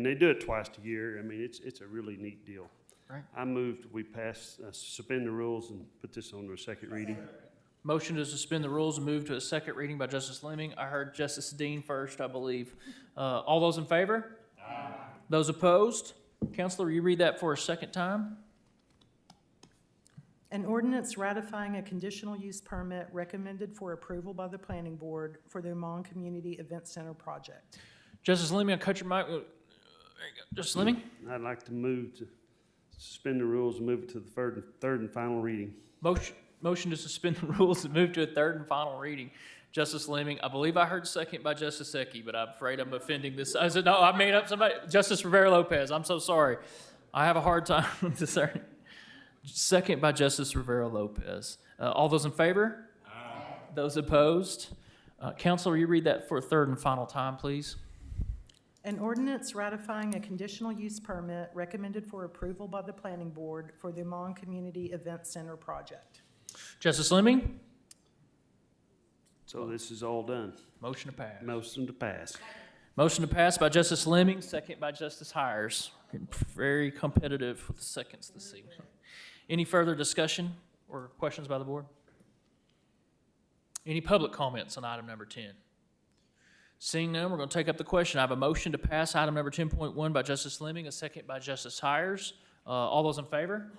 They do it twice a year. It's a really neat deal. Right. I moved, we pass, suspend the rules and put this on to a second reading. Motion to suspend the rules and move to a second reading by Justice Lemming. I heard Justice Dean first, I believe. All those in favor? Aye. Those opposed? Counselor, will you read that for a second time? An ordinance ratifying a conditional use permit recommended for approval by the planning board for the Mon Community Event Center project. Justice Lemming, I'll cut your mic. There you go. Justice Lemming? I'd like to move to suspend the rules and move it to the third and final reading. Motion to suspend the rules and move to a third and final reading. Justice Lemming, I believe I heard second by Justice Ecke, but I'm afraid I'm offending this. No, I made up somebody. Justice Rivera Lopez, I'm so sorry. I have a hard time with this. Second by Justice Rivera Lopez. All those in favor? Aye. Those opposed? Counselor, will you read that for a third and final time, please? An ordinance ratifying a conditional use permit recommended for approval by the planning board for the Mon Community Event Center project. Justice Lemming? So this is all done. Motion to pass. Motion to pass. Motion to pass by Justice Lemming, second by Justice Hires. Very competitive with the seconds this evening. Any further discussion or questions by the board? Any public comments on item number 10? Seeing none, we're going to take up the question. I have a motion to pass item number 10.1 by Justice Lemming, a second by Justice Hires. All those in favor?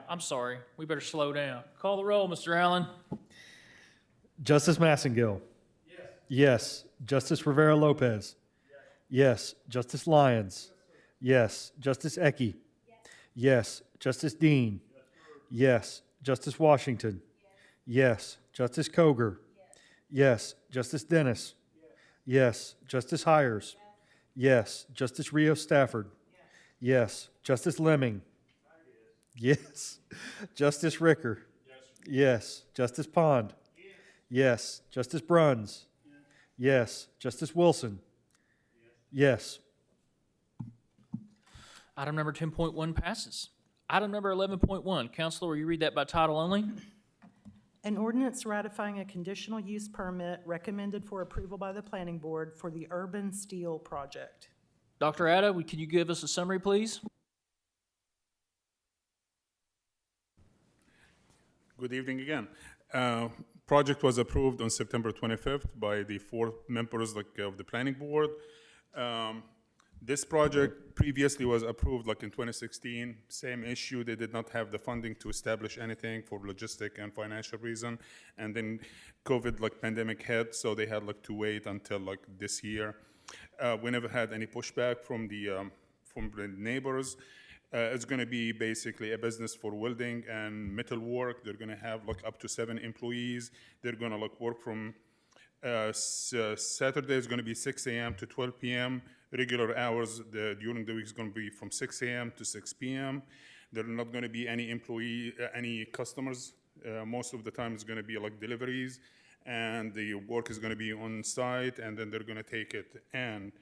I'm sorry. We better slow down. Call the roll, Mr. Allen. Justice Massengill. Yes. Justice Rivera Lopez. Yes. Justice Lyons. Yes. Justice Ecke. Yes. Justice Dean. Yes. Justice Washington. Yes. Justice Koger. Yes. Justice Dennis. Yes. Justice Hires. Yes. Justice Rios Stafford. Yes. Justice Lemming. Yes. Justice Ricker? Yes. Justice Pond? Yes. Justice Bruns? Yes. Justice Wilson? Yes. Item number 10.1 passes. Item number 11.1, Counselor, will you read that by title only? An ordinance ratifying a conditional use permit recommended for approval by the planning board for the urban steel project. Dr. Ada, can you give us a summary, please? Good evening again. Project was approved on September 25th by the 4 members of the planning board. This project previously was approved in 2016. Same issue, they did not have the funding to establish anything for logistic and financial reason. And then COVID pandemic hit, so they had to wait until this year. We never had any pushback from the neighbors. It's going to be basically a business for welding and metal work. They're going to have up to 7 employees. They're going to work from Saturday is going to be 6 a.m. to 12 p.m. Regular hours during the week is going to be from 6 a.m. to 6 p.m. There are not going to be any customers. Most of the time it's going to be deliveries, and the work is going to be on site, and then they're going to take it and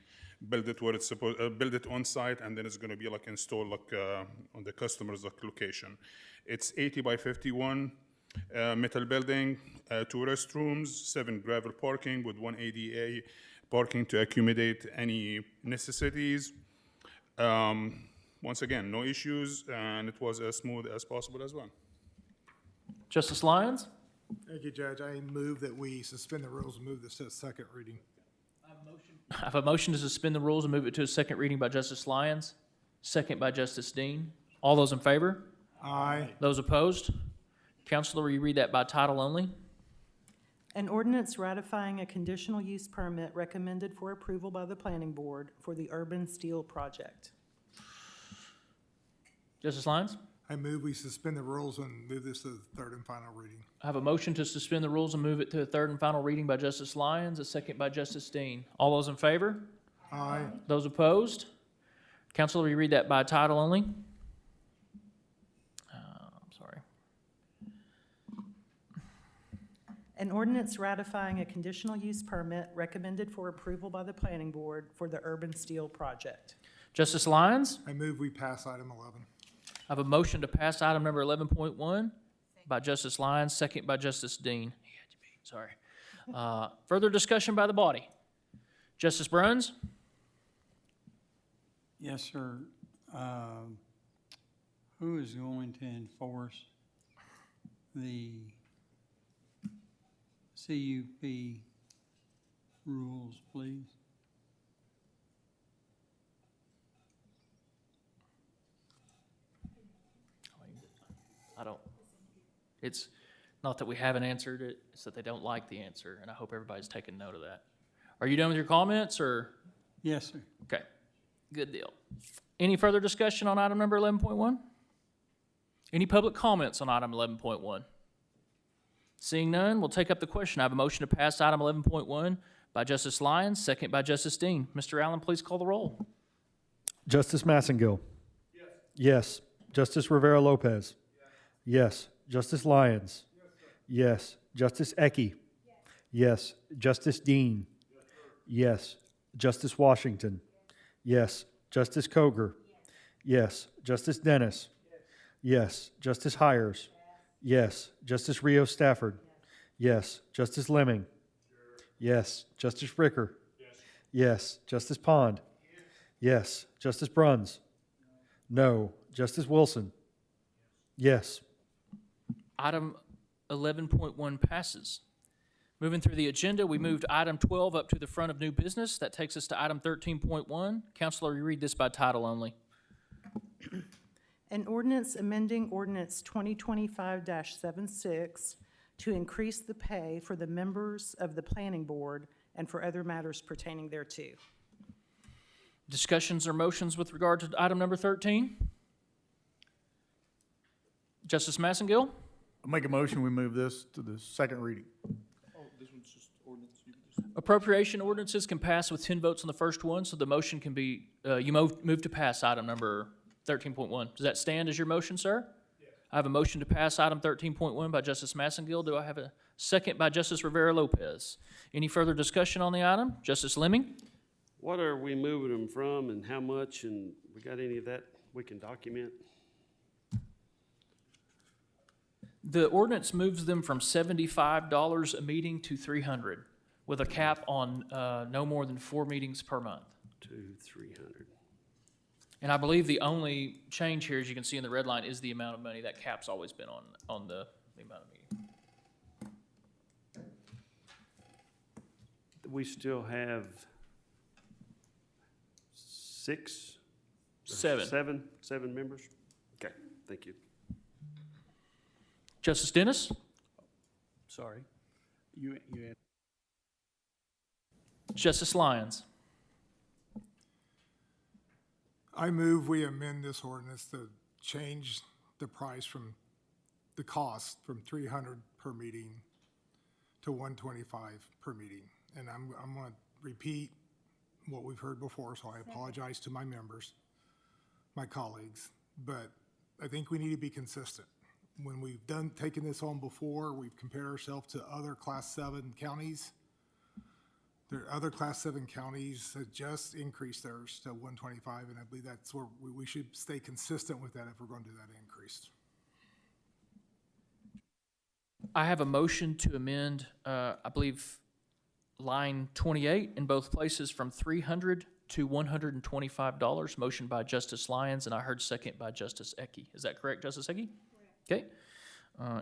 build it where it's supposed, build it on site, and then it's going to be installed on the customer's location. It's 80 by 51 metal building, 2 restrooms, 7 gravel parking with 1 ADA parking to accommodate any necessities. Once again, no issues, and it was as smooth as possible as well. Justice Lyons? Thank you, Judge. I move that we suspend the rules and move this to a second reading. I have a motion to suspend the rules and move it to a second reading by Justice Lyons, second by Justice Dean. All those in favor? Aye. Those opposed? Counselor, will you read that by title only? An ordinance ratifying a conditional use permit recommended for approval by the planning board for the urban steel project. Justice Lyons? I move we suspend the rules and move this to the third and final reading. I have a motion to suspend the rules and move it to a third and final reading by Justice Lyons, a second by Justice Dean. All those in favor? Aye. Those opposed? Counselor, will you read that by title only? I'm sorry. An ordinance ratifying a conditional use permit recommended for approval by the planning board for the urban steel project. Justice Lyons? I move we pass item 11. I have a motion to pass item number 11.1 by Justice Lyons, second by Justice Dean. Sorry. Further discussion by the body. Justice Bruns? Yes, sir. Who is going to enforce the CUP rules, please? It's not that we haven't answered it, it's that they don't like the answer, and I hope everybody's taking note of that. Are you done with your comments, or? Yes, sir. Okay, good deal. Any further discussion on item number 11.1? Any public comments on item 11.1? Seeing none, we'll take up the question. I have a motion to pass item 11.1 by Justice Lyons, second by Justice Dean. Mr. Allen, please call the roll. Justice Massengill? Yes. Justice Rivera Lopez? Yes. Justice Lyons? Yes. Justice Ecke? Yes. Justice Dean? Yes. Justice Washington? Yes. Justice Koger? Yes. Justice Dennis? Yes. Justice Hires? Yes. Justice Rios Stafford? Yes. Justice Lemming? Yes. Justice Ricker? Yes. Justice Pond? Yes. Justice Bruns? No. Justice Wilson? Yes. Item 11.1 passes. Moving through the agenda, we moved item 12 up to the front of new business. That takes us to item 13.1. Counselor, you read this by title only. An ordinance amending ordinance 2025-76 to increase the pay for the members of the planning board and for other matters pertaining thereto. Discussions or motions with regard to item number 13? Justice Massengill? I'll make a motion, we move this to the second reading. Appropriation ordinances can pass with 10 votes on the first one, so the motion can be, you move to pass item number 13.1. Does that stand as your motion, sir? I have a motion to pass item 13.1 by Justice Massengill. Do I have a second by Justice Rivera Lopez? Any further discussion on the item? Justice Lemming? What are we moving them from and how much, and we got any of that we can document? The ordinance moves them from $75 a meeting to $300, with a cap on no more than 4 meetings per month. To 300. And I believe the only change here, as you can see in the red line, is the amount of money. That cap's always been on the amount of meetings. We still have 6? Seven. Seven members? Okay, thank you. Justice Dennis? Sorry. You had Justice Lyons? I move we amend this ordinance to change the price from, the cost from 300 per meeting to 125 per meeting. And I'm going to repeat what we've heard before, so I apologize to my members, my colleagues, but I think we need to be consistent. When we've taken this on before, we've compared ourselves to other Class 7 counties. There are other Class 7 counties that just increased theirs to 125, and I believe that's where we should stay consistent with that if we're going to do that increase. I have a motion to amend, I believe, line 28 in both places from $300 to $125. Motion by Justice Lyons, and I heard second by Justice Ecke. Is that correct, Justice Ecke? Okay.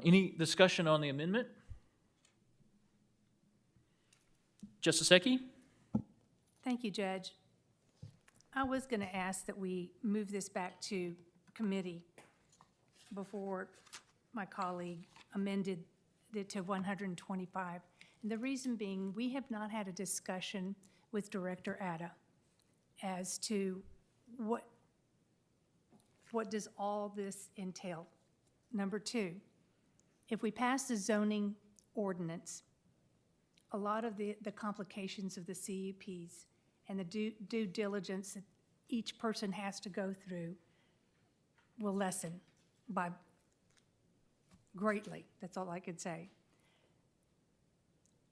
Any discussion on the amendment? Justice Ecke? Thank you, Judge. I was going to ask that we move this back to committee before my colleague amended it to 125. And the reason being, we have not had a discussion with Director Ada as to what does all this entail. Number two, if we pass the zoning ordinance, a lot of the complications of the CUPs and the due diligence that each person has to go through will lessen by greatly. That's all I could say.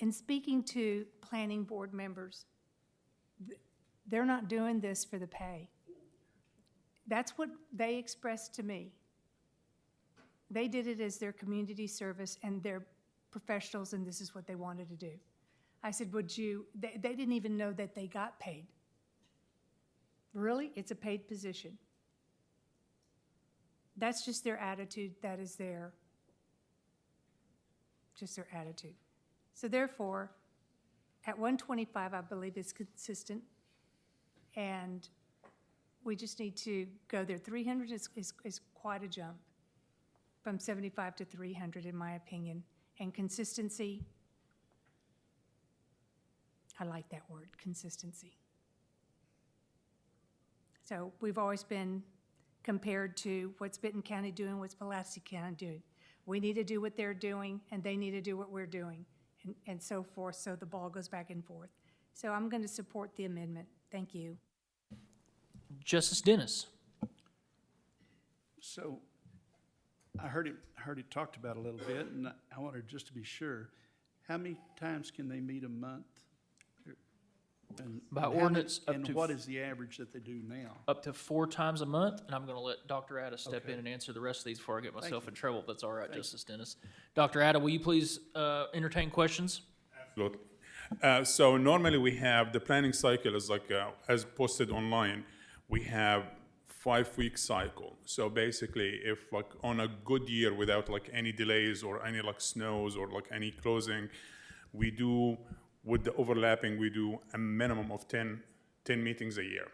In speaking to planning board members, they're not doing this for the pay. That's what they expressed to me. They did it as their community service and their professionals, and this is what they wanted to do. I said, would you, they didn't even know that they got paid. Really? It's a paid position. That's just their attitude. That is just their attitude. So therefore, at 125, I believe is consistent, and we just need to go there. 300 is quite a jump from 75 to 300, in my opinion. And consistency, I like that word, consistency. So we've always been compared to what's Benton County doing, what's Pulaski County doing. We need to do what they're doing, and they need to do what we're doing, and so forth, so the ball goes back and forth. So I'm going to support the amendment. Thank you. Justice Dennis? So I heard it talked about a little bit, and I wanted just to be sure. How many times can they meet a month? And By how many- ordinance, up and to what is the average that they do now? Up to 4 times a month, and I'm going to let Dr. Ada step in and answer the rest of these before I get myself in trouble, if that's all right, Justice Dennis. Dr. Ada, will you please entertain questions? Absolutely. So normally we have, the planning cycle is like, as posted online, we have 5-week cycle. So basically, if like on a good year without like any delays or any like snows or like any closing, we do, with the overlapping, we do a minimum of 10 meetings a year.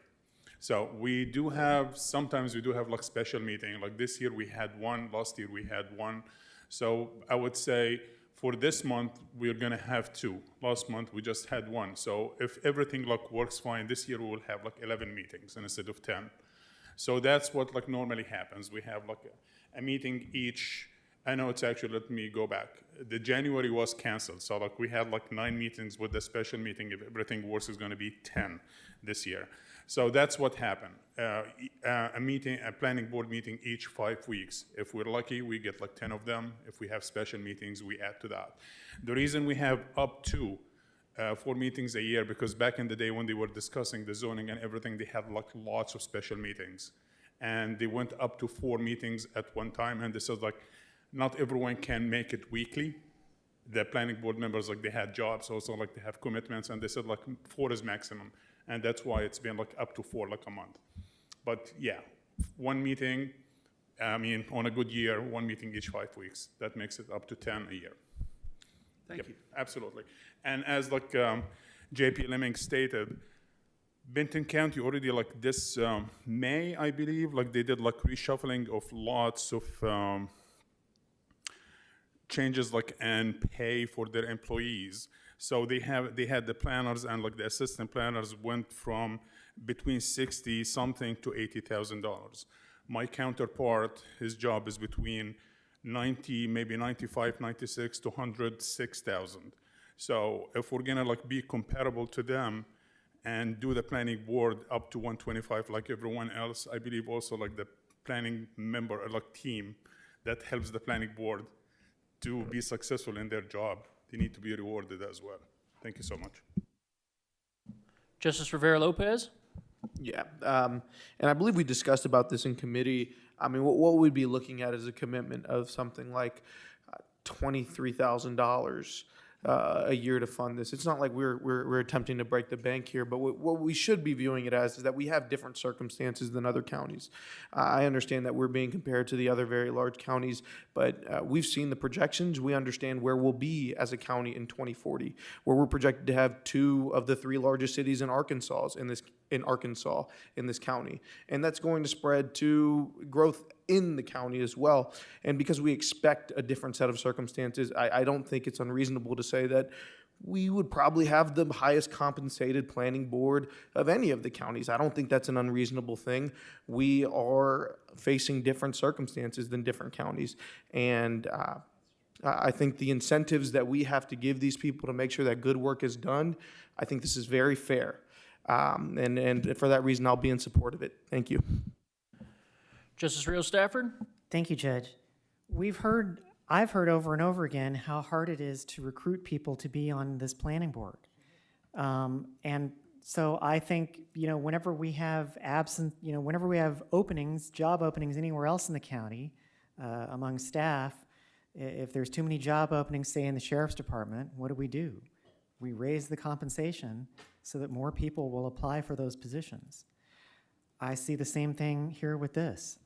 So we do have, sometimes we do have like special meeting. Like this year we had one, last year we had one. So I would say for this month, we're gonna have 2. Last month we just had 1. So if everything like works fine, this year we will have like 11 meetings instead of 10. So that's what like normally happens. We have like a meeting each. I know it's actually, let me go back. The January was canceled. So like we had like 9 meetings with the special meeting. If everything works, it's gonna be 10 this year. So that's what happened. A planning board meeting each 5 weeks. If we're lucky, we get like 10 of them. If we have special meetings, we add to that. The reason we have up to 4 meetings a year, because back in the day when they were discussing the zoning and everything, they had like lots of special meetings. And they went up to 4 meetings at one time, and they said like, not everyone can make it weekly. The planning board members, like they had jobs also, like they have commitments, and they said like 4 is maximum. And that's why it's been like up to 4, like a month. But yeah, 1 meeting, I mean, on a good year, 1 meeting each 5 weeks. That makes it up to 10 a year. Thank you. Absolutely. And as like JP Lemming stated, Benton County already like this May, I believe, like they did like reshuffling of lots of changes like and pay for their employees. So they had the planners and like the assistant planners went from between 60 something to $80,000. My counterpart, his job is between 90, maybe 95, 96 to 106,000. So if we're gonna like be comparable to them and do the planning board up to 125 like everyone else, I believe also like the planning member or like team that helps the planning board to be successful in their job, they need to be rewarded as well. Thank you so much. Justice Rivera Lopez? Yeah, and I believe we discussed about this in committee. I mean, what we'd be looking at is a commitment of something like $23,000 a year to fund this. It's not like we're attempting to break the bank here, but what we should be viewing it as is that we have different circumstances than other counties. I understand that we're being compared to the other very large counties, but we've seen the projections. We understand where we'll be as a county in 2040, where we're projected to have 2 of the 3 largest cities in Arkansas in this county, and that's going to spread to growth in the county as well. And because we expect a different set of circumstances, I don't think it's unreasonable to say that we would probably have the highest compensated planning board of any of the counties. I don't think that's an unreasonable thing. We are facing different circumstances than different counties, and I think the incentives that we have to give these people to make sure that good work is done, I think this is very fair. And for that reason, I'll be in support of it. Thank you. Justice Rio Stafford? Thank you, Judge. I've heard over and over again how hard it is to recruit people to be on this planning board. And so I think, whenever we have whenever we have job openings anywhere else in the county, among staff, if there's too many job openings, say in the sheriff's department, what do? We raise the compensation so that more people will apply for those positions. I see the same thing here with this.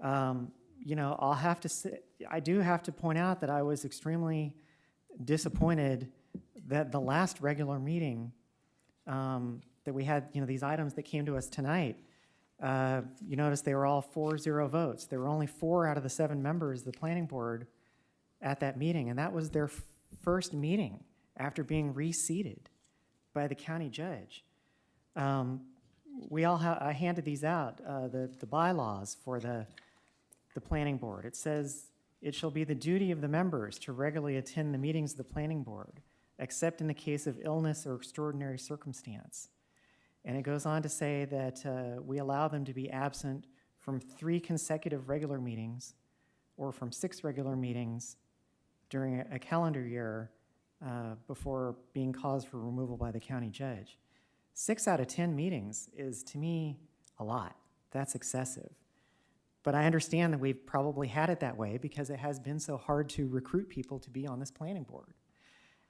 I'll have to say, I do have to point out that I was extremely disappointed that the last regular meeting that we had, these items that came to us tonight, you notice they were all 4-0 votes. There were only 4 out of the 7 members of the planning board at that meeting, and that was their first meeting after being reseated by the county judge. I handed these out, the bylaws for the planning board. It says, it shall be the duty of the members to regularly attend the meetings of the planning board, except in the case of illness or extraordinary circumstance. And it goes on to say that we allow them to be absent from 3 consecutive regular meetings or from 6 regular meetings during a calendar year before being cause for removal by the county judge. 6 out of 10 meetings is, to me, a lot. That's excessive. But I understand that we've probably had it that way because it has been so hard to recruit people to be on this planning board.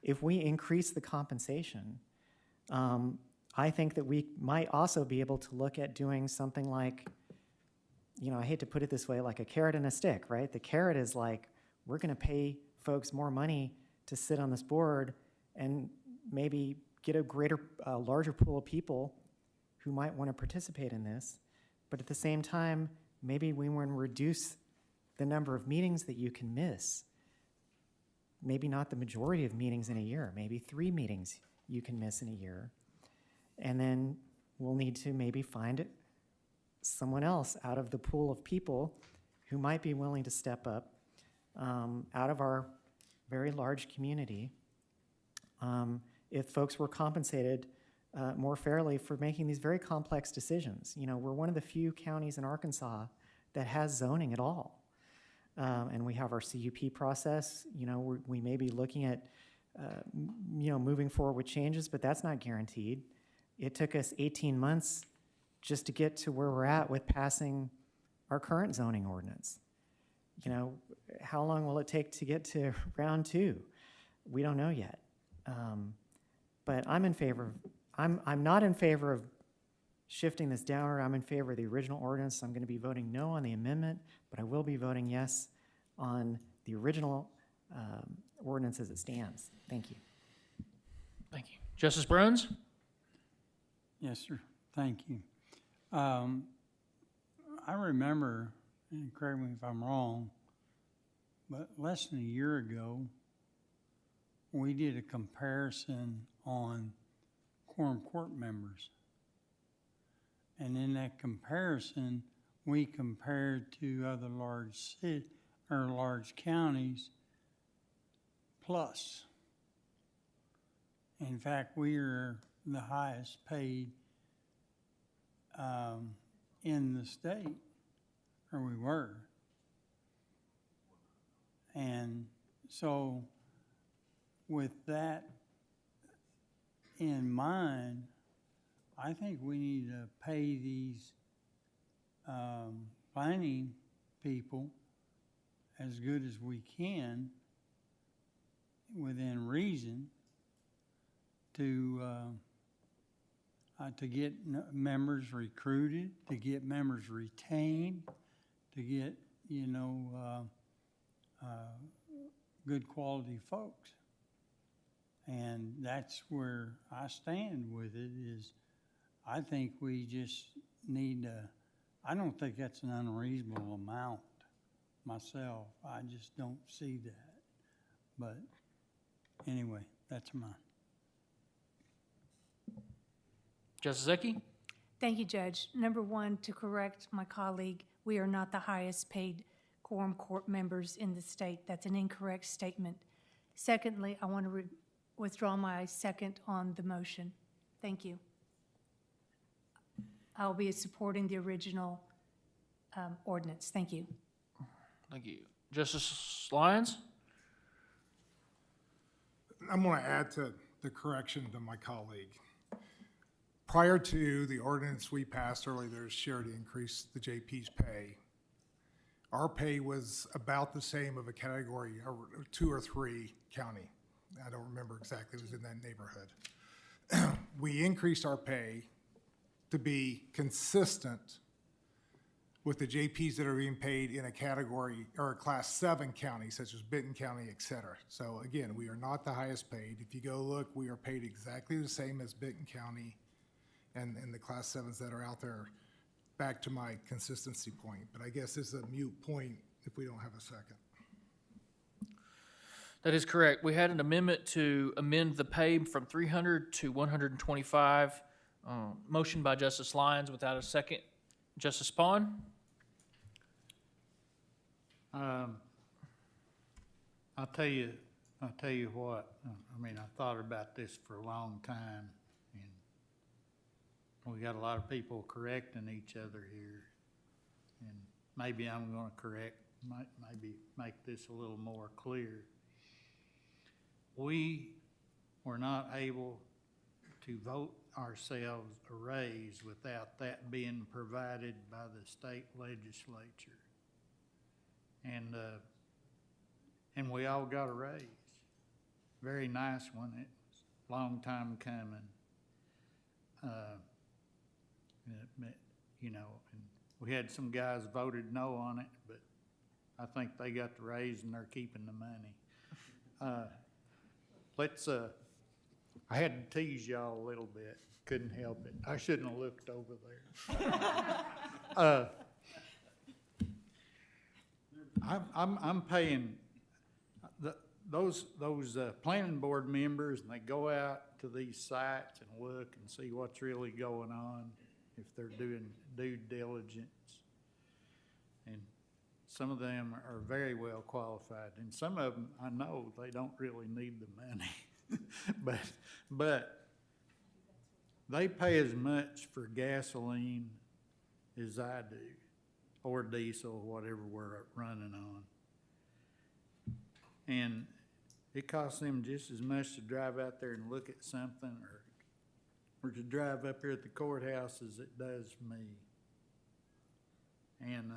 If we increase the compensation, I think that we might also be able to look at doing something like, I hate to put it this way, like a carrot and a stick, right? The carrot is like, we're going to pay folks more money to sit on this board and maybe get a larger pool of people who might want to participate in this. But at the same time, maybe we want to reduce the number of meetings that you can miss. Maybe not the majority of meetings in a year, maybe 3 meetings you can miss in a year. And then we'll need to maybe find someone else out of the pool of people who might be willing to step up out of our very large community. If folks were compensated more fairly for making these very complex decisions. You know, we're one of the few counties in Arkansas that has zoning at all. And we have our CUP process. You know, we may be looking at, you know, moving forward with changes, but that's not guaranteed. It took us 18 months just to get to where we're at with passing our current zoning ordinance. You know, how long will it take to get to round 2? We don't know yet. But I'm in favor of, I'm not in favor of shifting this downward. I'm in favor of the original ordinance. I'm going to be voting no on the amendment, but I will be voting yes on the original ordinance as it stands. Thank you. Thank you. Justice Bruns? Yes, sir. Thank you. I remember, and correct me if I'm wrong, but less than a year ago, we did a comparison on quorum court members. And in that comparison, we compared to other large large counties plus. In fact, we are the highest paid in the state, or we were. And so with that in mind, I think we need to pay these planning people as good as we can within reason to get members recruited, to get members retained, to get, you know, good quality folks. And that's where I stand with it is I think we just need to, I don't think that's an unreasonable amount myself. I just don't see that. But anyway, that's mine. Justice Zeki? Thank you, Judge. Number one, to correct my colleague, we are not the highest paid quorum court members in the state. That's an incorrect statement. Secondly, I want to withdraw my second on the motion. Thank you. I'll be supporting the original ordinance. Thank you. Thank you. Justice Lyons? I'm going to add to the correction to my colleague. Prior to the ordinance we passed earlier this year to increase the JP's pay, our pay was about the same of a category 2 or 3 county. I don't remember exactly, it was in that neighborhood. We increased our pay to be consistent with the JPs that are being paid in a category or a class 7 county, such as Benton County, et cetera. So again, we are not the highest paid. If you go look, we are paid exactly the same as Benton County and the class 7s that are out there, back to my consistency point. But I guess this is a moot point if we don't have a second. That is correct. We had an amendment to amend the pay from 300 to 125. Motion by Justice Lyons without a second. Justice Spawn? I'll tell you what, I mean, I thought about this for a long time, and we got a lot of people correcting each other here, and maybe I'm gonna maybe make this a little more clear. We were not able to vote ourselves a raise without that being provided by the state legislature. And we all got a raise. Very nice one. It was a long time coming. You know, and we had some guys voted no on it, but I think they got the raise and they're keeping the money. I had to tease y'all a little bit. Couldn't help it. I shouldn't have looked over there. I'm paying those planning board members, and they go out to these sites and look and see what's really going on, if they're doing due diligence. And some of them are very well qualified, and some of them I know they don't really need the money. but they pay as much for gasoline as I do, or diesel, whatever we're running on. And it costs them just as much to drive out there and look at something or to drive up here at the courthouse as it does me. And,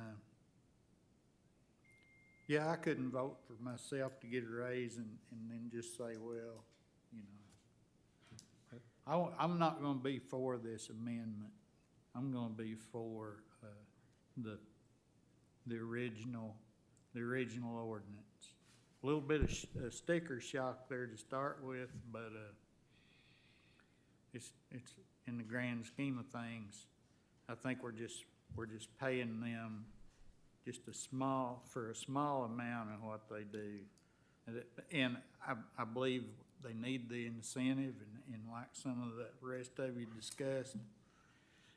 yeah, I couldn't vote for myself to get a raise and then just say, well, you know. I'm not gonna be for this amendment. I'm gonna be for, the original ordinance. A little bit of sticker shock there to start with, but, it's in the grand scheme of things, I think we're just paying them just a small amount of what they do. And I believe they need the incentive and like some of the rest of you discussed.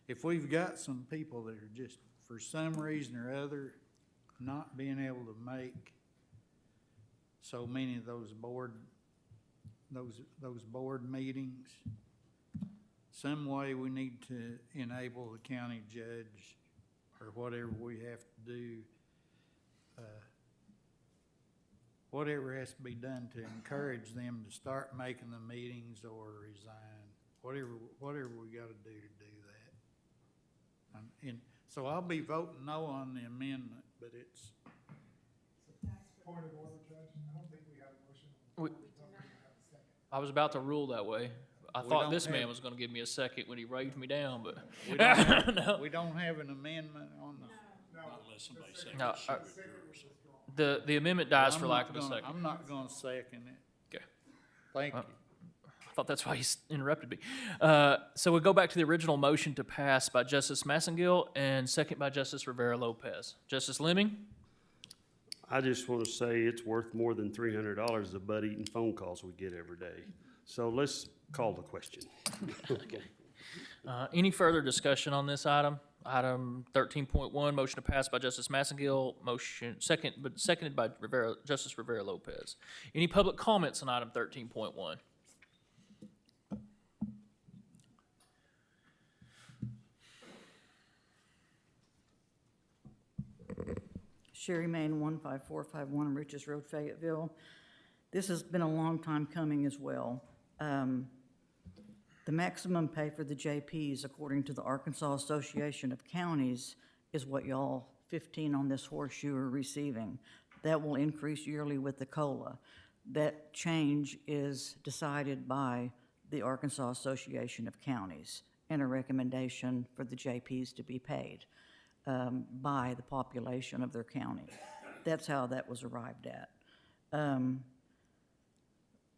If we've got some people that are just, for some reason or other, not being able to make so many of those board meetings, some way we need to enable the county judge or whatever we have to do, whatever has to be done to encourage them to start making the meetings or resign, whatever we gotta do to do that. And so I'll be voting no on the amendment, but it's. Point of order, Judge, I don't think we have a motion. I was about to rule that way. I We thought don't this man have- was gonna give me a second when he waved me down, but. We don't have, No. we don't have an amendment on the. Not unless somebody seconds No, it. The amendment dies I'm for not lack of a gonna- second. I'm not gonna second it. Okay. Thank you. I thought that's why he interrupted me. So we go back to the original motion to pass by Justice Massengill and second by Justice Rivera Lopez. Justice Lemming? I just want to say it's worth more than $300 of butt-eating phone calls we get every day. So let's call the question. Okay. Any further discussion on this item? Item 13.1, motion to pass by Justice Massengill, seconded by Justice Rivera Lopez. Any public comments on item 13.1? Sherry Main, 15451 Riches Road, Fayetteville. This has been a long time coming as well. The maximum pay for the JPs, according to the Arkansas Association of Counties, is what y'all 15 on this horseshoe are receiving. That will increase yearly with the COLA. That change is decided by the Arkansas Association of Counties and a recommendation for the JPs to be paid by the population of their county. That's how that was arrived at.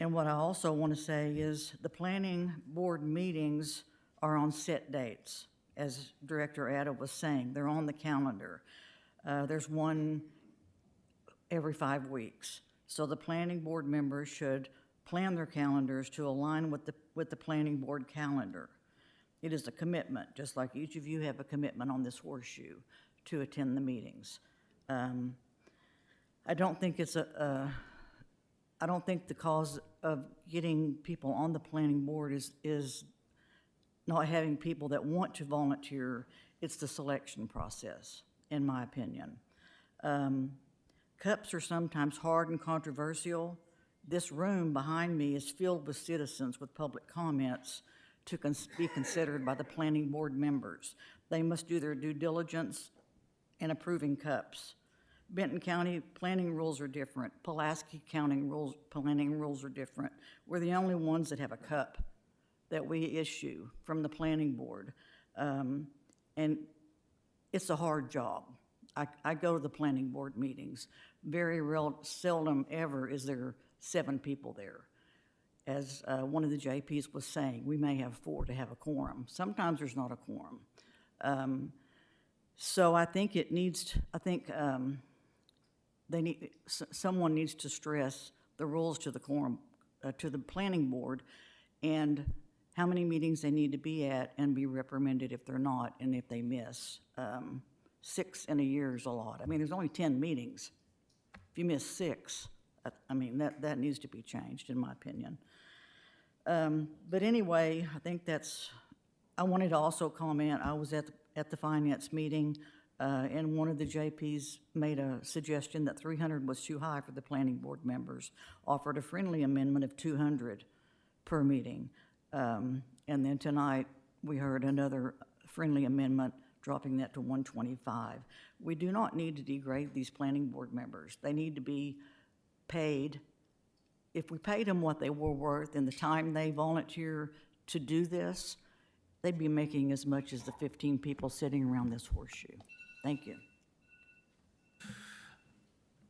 And what I also want to say is the planning board meetings are on set dates. As Director Adda was saying, they're on the calendar. There's one every 5 weeks. So the planning board members should plan their calendars to align with the planning board calendar. It is a commitment, just like each of you have a commitment on this horseshoe to attend the meetings. I don't think it's I don't think the cause of getting people on the planning board is not having people that want to volunteer. It's the selection process, in my opinion. Cups are sometimes hard and controversial. This room behind me is filled with citizens with public comments to be considered by the planning board members. They must do their due diligence in approving cups. Benton County planning rules are different. Pulaski County planning rules are different. We're the only ones that have a cup that we issue from the planning board. And it's a hard job. I go to the planning board meetings. Very seldom ever is there 7 people there. As one of the JPs was saying, we may have 4 to have a quorum. Sometimes there's not a quorum. So I think someone needs to stress the rules to the quorum, to the planning board, and how many meetings they need to be at and be reprimanded if they're not and if they miss. 6 in a year is a lot. I mean, there's only 10 meetings. If you miss 6, I mean, that needs to be changed, in my opinion. But anyway, I think that's I wanted to also comment, I was at the finance meeting, and one of the JPs made a suggestion that 300 was too high for the planning board members, offered a friendly amendment of 200 per meeting. And then tonight, we heard another friendly amendment dropping that to 125. We do not need to degrade these planning board members. They need to be paid. If we paid them what they were worth and the time they volunteer to do this, they'd be making as much as the 15 people sitting around this horseshoe. Thank you.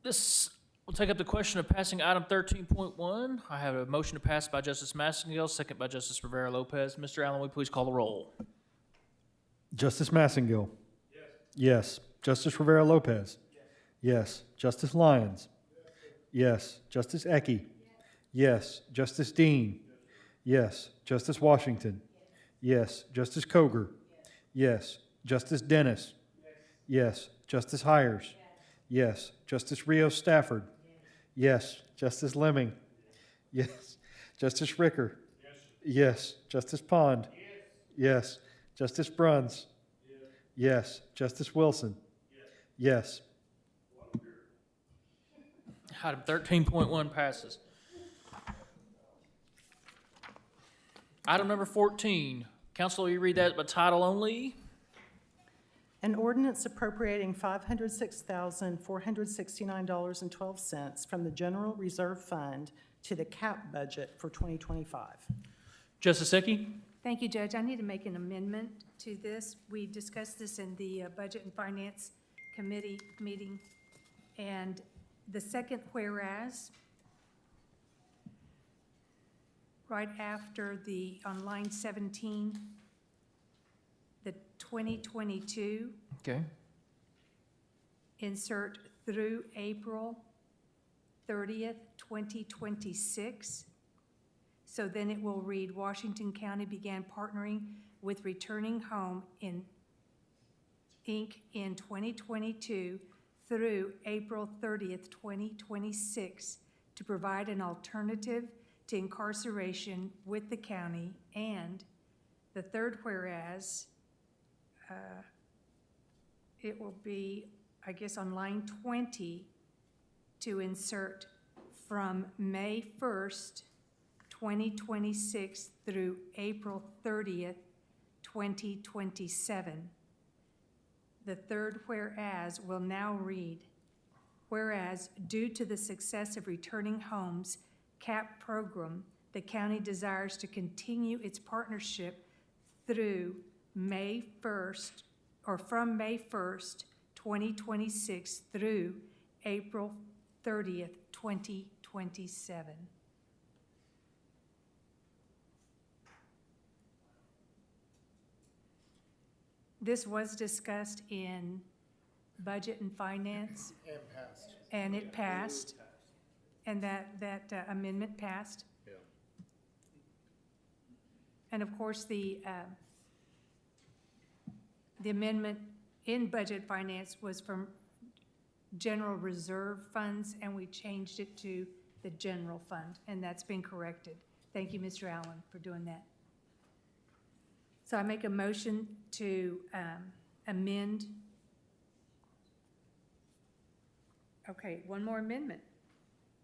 This will take up the question of passing item 13.1. I have a motion to pass by Justice Massengill, second by Justice Rivera Lopez. Mr. Allen, will you please call the roll? Justice Massengill. Yes. Justice Rivera Lopez. Yes. Justice Lyons. Yes. Justice Ecke. Yes. Justice Dean. Yes. Justice Washington. Yes. Justice Koger. Yes. Justice Dennis. Yes. Justice Hires. Yes. Justice Rios Stafford. Yes. Justice Lemming. Yes. Justice Ricker. Yes. Justice Pond. Yes. Justice Bruns. Yes. Justice Wilson. Yes. Item 13.1 passes. Item number 14. Council, will you read that by title only? An ordinance appropriating $506,469.12 from the General Reserve Fund to the CAP budget for 2025. Justice Ecke? Thank you, Judge. I need to make an amendment to this. We discussed this in the Budget and Finance Committee meeting. And the second whereas, right after on line 17, the 2022. Okay. Insert through April 30th, 2026. So then it will read, Washington County began partnering with Returning Home Inc. in 2022 through April 30th, 2026 to provide an alternative to incarceration with the county. And the third whereas, it will be, I guess, on line 20 to insert from May 1st, 2026 through April 30th, 2027. The third whereas will now read, whereas due to the success of Returning Home's CAP program, the county desires to continue its partnership through May 1st, or from May 1st, 2026 through April 30th, 2027. This was discussed in Budget and Finance. And passed. And it passed. And that amendment passed. Yeah. And of course, the amendment in Budget Finance was from general reserve funds, and we changed it to the general fund, and that's been corrected. Thank you, Mr. Allen, for doing that. So I make a motion to amend. Okay, one more amendment.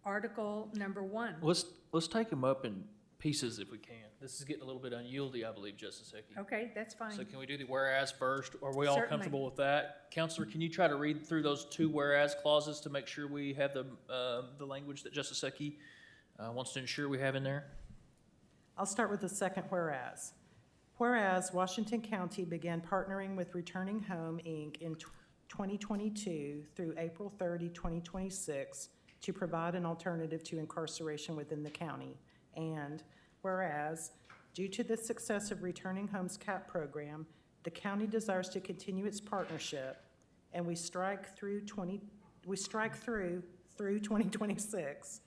Article number 1. Let's take them up in pieces if we can. This is getting a little bit unyieldy, I believe, Justice Ecke. Okay, that's fine. So can we do the whereas first? Are we all Certainly. comfortable with that? Counselor, can you try to read through those two whereas clauses to make sure we have the language that Justice Ecke wants to ensure we have in there? I'll start with the second whereas. Whereas Washington County began partnering with Returning Home, Inc. in 2022 through April 30, 2026 to provide an alternative to incarceration within the county. And whereas, due to the success of Returning Home's CAP program, the county desires to continue its partnership, and we strike through 2026.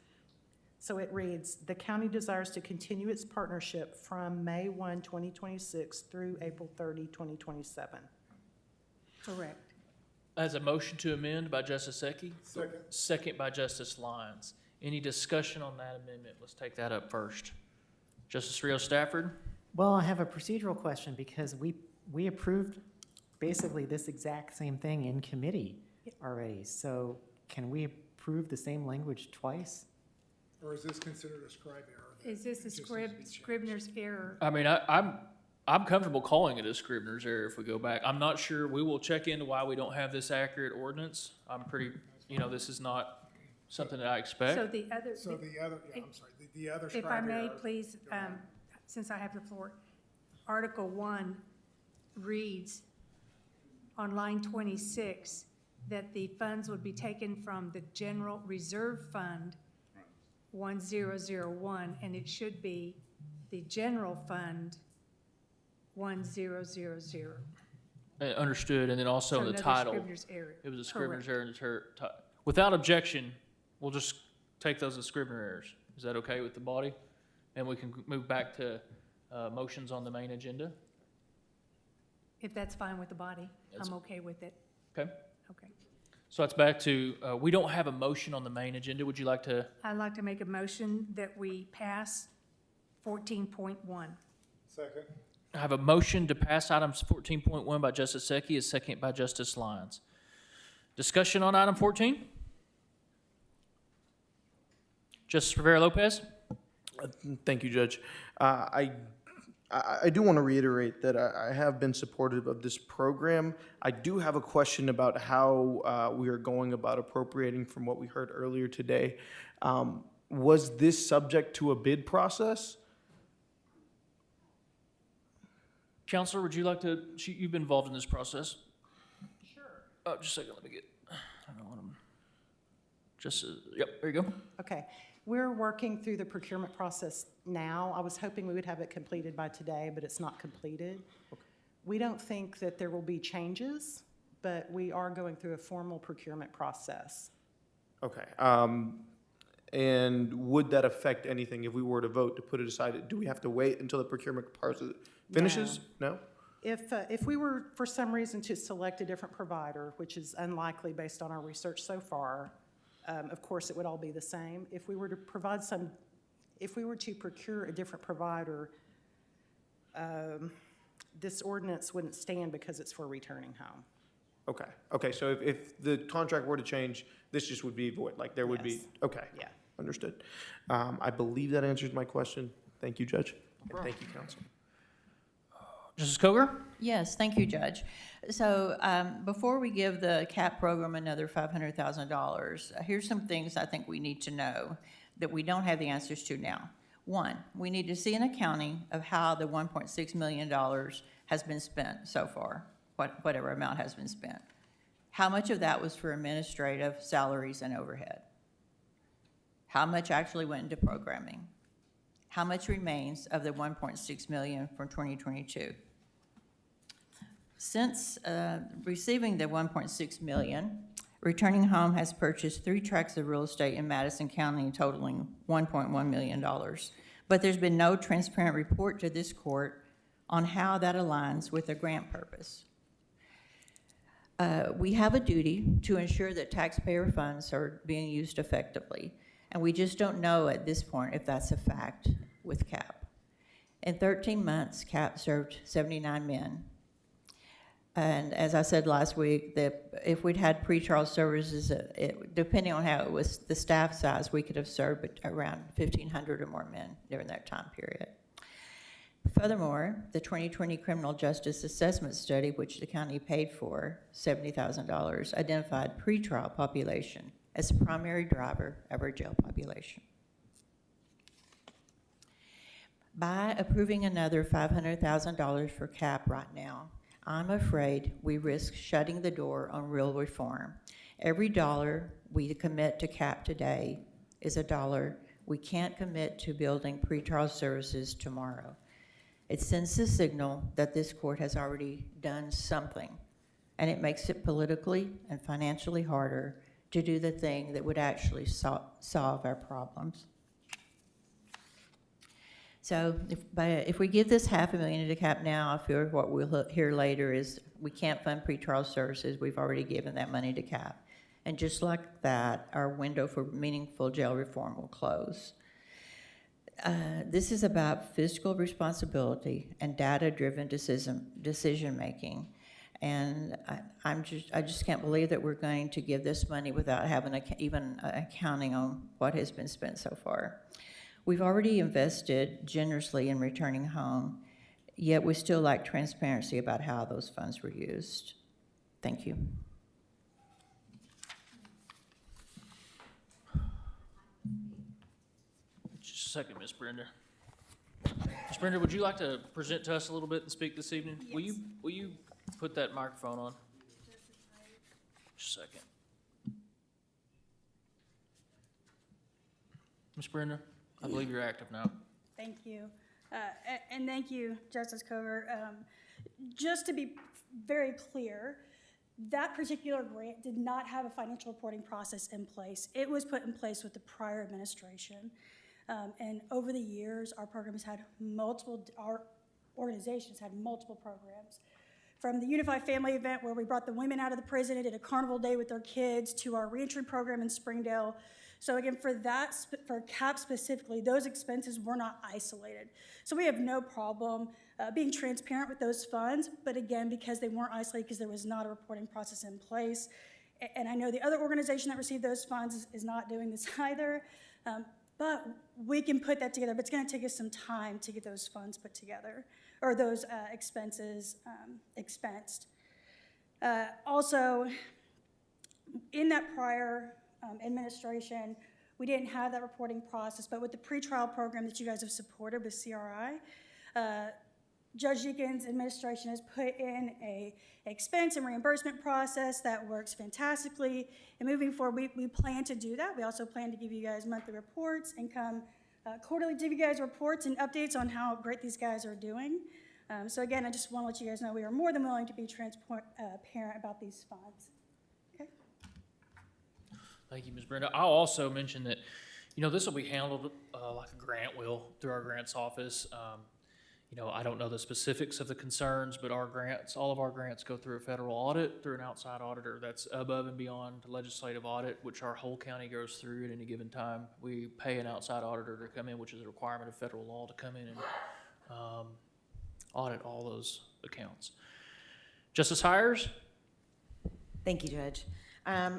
So it reads, the county desires to continue its partnership from May 1, 2026 through April 30, 2027. Correct. As a motion to amend by Justice Ecke? Second. Second by Justice Lyons. Any discussion on that amendment? Let's take that up first. Justice Rios Stafford? Well, I have a procedural question because we approved basically this exact same thing in committee already. So can we approve the same language twice? Or is this considered a scribe error? Is this a Scribner's error? I mean, I'm comfortable calling it a Scribner's error if we go back. I'm not sure, we will check into why we don't have this accurate ordinance. I'm pretty, this is not something that I expect. So the other. The other If I scribe may, error. please, since I have the floor, Article 1 reads on line 26 that the funds would be taken from the General Reserve Fund 1001, and it should be the General Fund 1000. Understood, and then also So in the another title. Scribner's error. It was a Scribner's Correct. error in the without objection, we'll just take those as Scribner errors. Is that okay with the body? And we can move back to motions on the main agenda? If that's fine with the body, That's- I'm okay with it. Okay. Okay. So that's back to, we don't have a motion on the main agenda. Would you like to? I'd like to make a motion that we pass 14.1. Second. I have a motion to pass items 14.1 by Justice Secchi, a second by Justice Lyons. Discussion on item 14? Justice Rivera Lopez? Thank you, Judge. I do want to reiterate that I have been supportive of this program. I do have a question about how we are going about appropriating from what we heard earlier today. Was this subject to a bid process? Counselor, would you like to, you've been involved in this process? Sure. Just a second, let me get, I don't know what I'm, yep, there you go. Okay. We're working through the procurement process now. I was hoping we would have it completed by today, but it's not completed. We don't think that there will be changes, but we are going through a formal procurement process. Okay. And would that affect anything if we were to vote to put it aside? Do we have to wait until the procurement process finishes? No? If we were, for some reason, to select a different provider, which is unlikely based on our research so far, of course, it would all be the same. If we were to procure a different provider, this ordinance wouldn't stand because it's for returning home. Okay. Okay, so if the contract were to change, this just would be void, like there would be, Yes. okay. Yeah. Understood. I believe that answers my question. Thank you, Judge. And thank you, Counsel. Justice Coger? Yes, thank you, Judge. So before we give the CAP program another $500,000, here's some things I think we need to know that we don't have the answers to now. One, we need to see an accounting of how the $1.6 million has been spent so far, whatever amount has been spent. How much of that was for administrative salaries and overhead? How much actually went into programming? How much remains of the $1.6 million from 2022? Since receiving the $1.6 million, Returning Home has purchased 3 tracts of real estate in Madison County totaling $1.1 million. But there's been no transparent report to this court on how that aligns with the grant purpose. We have a duty to ensure that taxpayer funds are being used effectively, and we just don't know at this point if that's a fact with CAP. In 13 months, CAP served 79 men. And as I said last week, that if we'd had pretrial services, depending on how it was, the staff size, we could have served around 1,500 or more men during that time period. Furthermore, the 2020 Criminal Justice Assessment Study, which the county paid for, $70,000, identified pretrial population as the primary driver of our jail population. By approving another $500,000 for CAP right now, I'm afraid we risk shutting the door on real reform. Every dollar we commit to CAP today is a dollar we can't commit to building pretrial services tomorrow. It sends the signal that this court has already done something, and it makes it politically and financially harder to do the thing that would actually solve our problems. So if we give this $500,000 to CAP now, I fear what we'll hear later is we can't fund pretrial services. We've already given that money to CAP. And just like that, our window for meaningful jail reform will close. This is about fiscal responsibility and data-driven decision-making. And I just can't believe that we're going to give this money without having even accounting on what has been spent so far. We've already invested generously in returning home, yet we still lack transparency about how those funds were used. Thank you. Just a second, Ms. Brenda. Ms. Brenda, would you like to present to us a little bit and speak this evening? Yes. Will you put that microphone on? Just a second. Ms. Brenda, I believe you're active now. Thank you. And thank you, Justice Cover. Just to be very clear, that particular grant did not have a financial reporting process in place. It was put in place with the prior administration. And over the years, our organizations had multiple programs. From the Unified Family event where we brought the women out of the prison and did a carnival day with their kids, to our reentry program in Springdale. So again, for CAP specifically, those expenses were not isolated. So we have no problem being transparent with those funds, but again, because they weren't isolated, because there was not a reporting process in place. And I know the other organization that received those funds is not doing this either, but we can put that together, but it's gonna take us some time to get those funds put together, or those expenses expensed. Also, in that prior administration, we didn't have that reporting process, but with the pretrial program that you guys have supported with CRI, Judge Deacon's administration has put in a expense and reimbursement process that works fantastically. And moving forward, we plan to do that. We also plan to give you guys monthly reports and come quarterly give you guys reports and updates on how great these guys are doing. So again, I just want to let you guys know we are more than willing to be transparent about these funds. Okay. Thank you, Ms. Brenda. I'll also mention that, this will be handled like a grant will through our grants office. I don't know the specifics of the concerns, but all of our grants go through a federal audit, through an outside auditor. That's above and beyond the legislative audit, which our whole county goes through at any given time. We pay an outside auditor to come in, which is a requirement of federal law, to come in and audit all those accounts. Justice Hires? Thank you, Judge.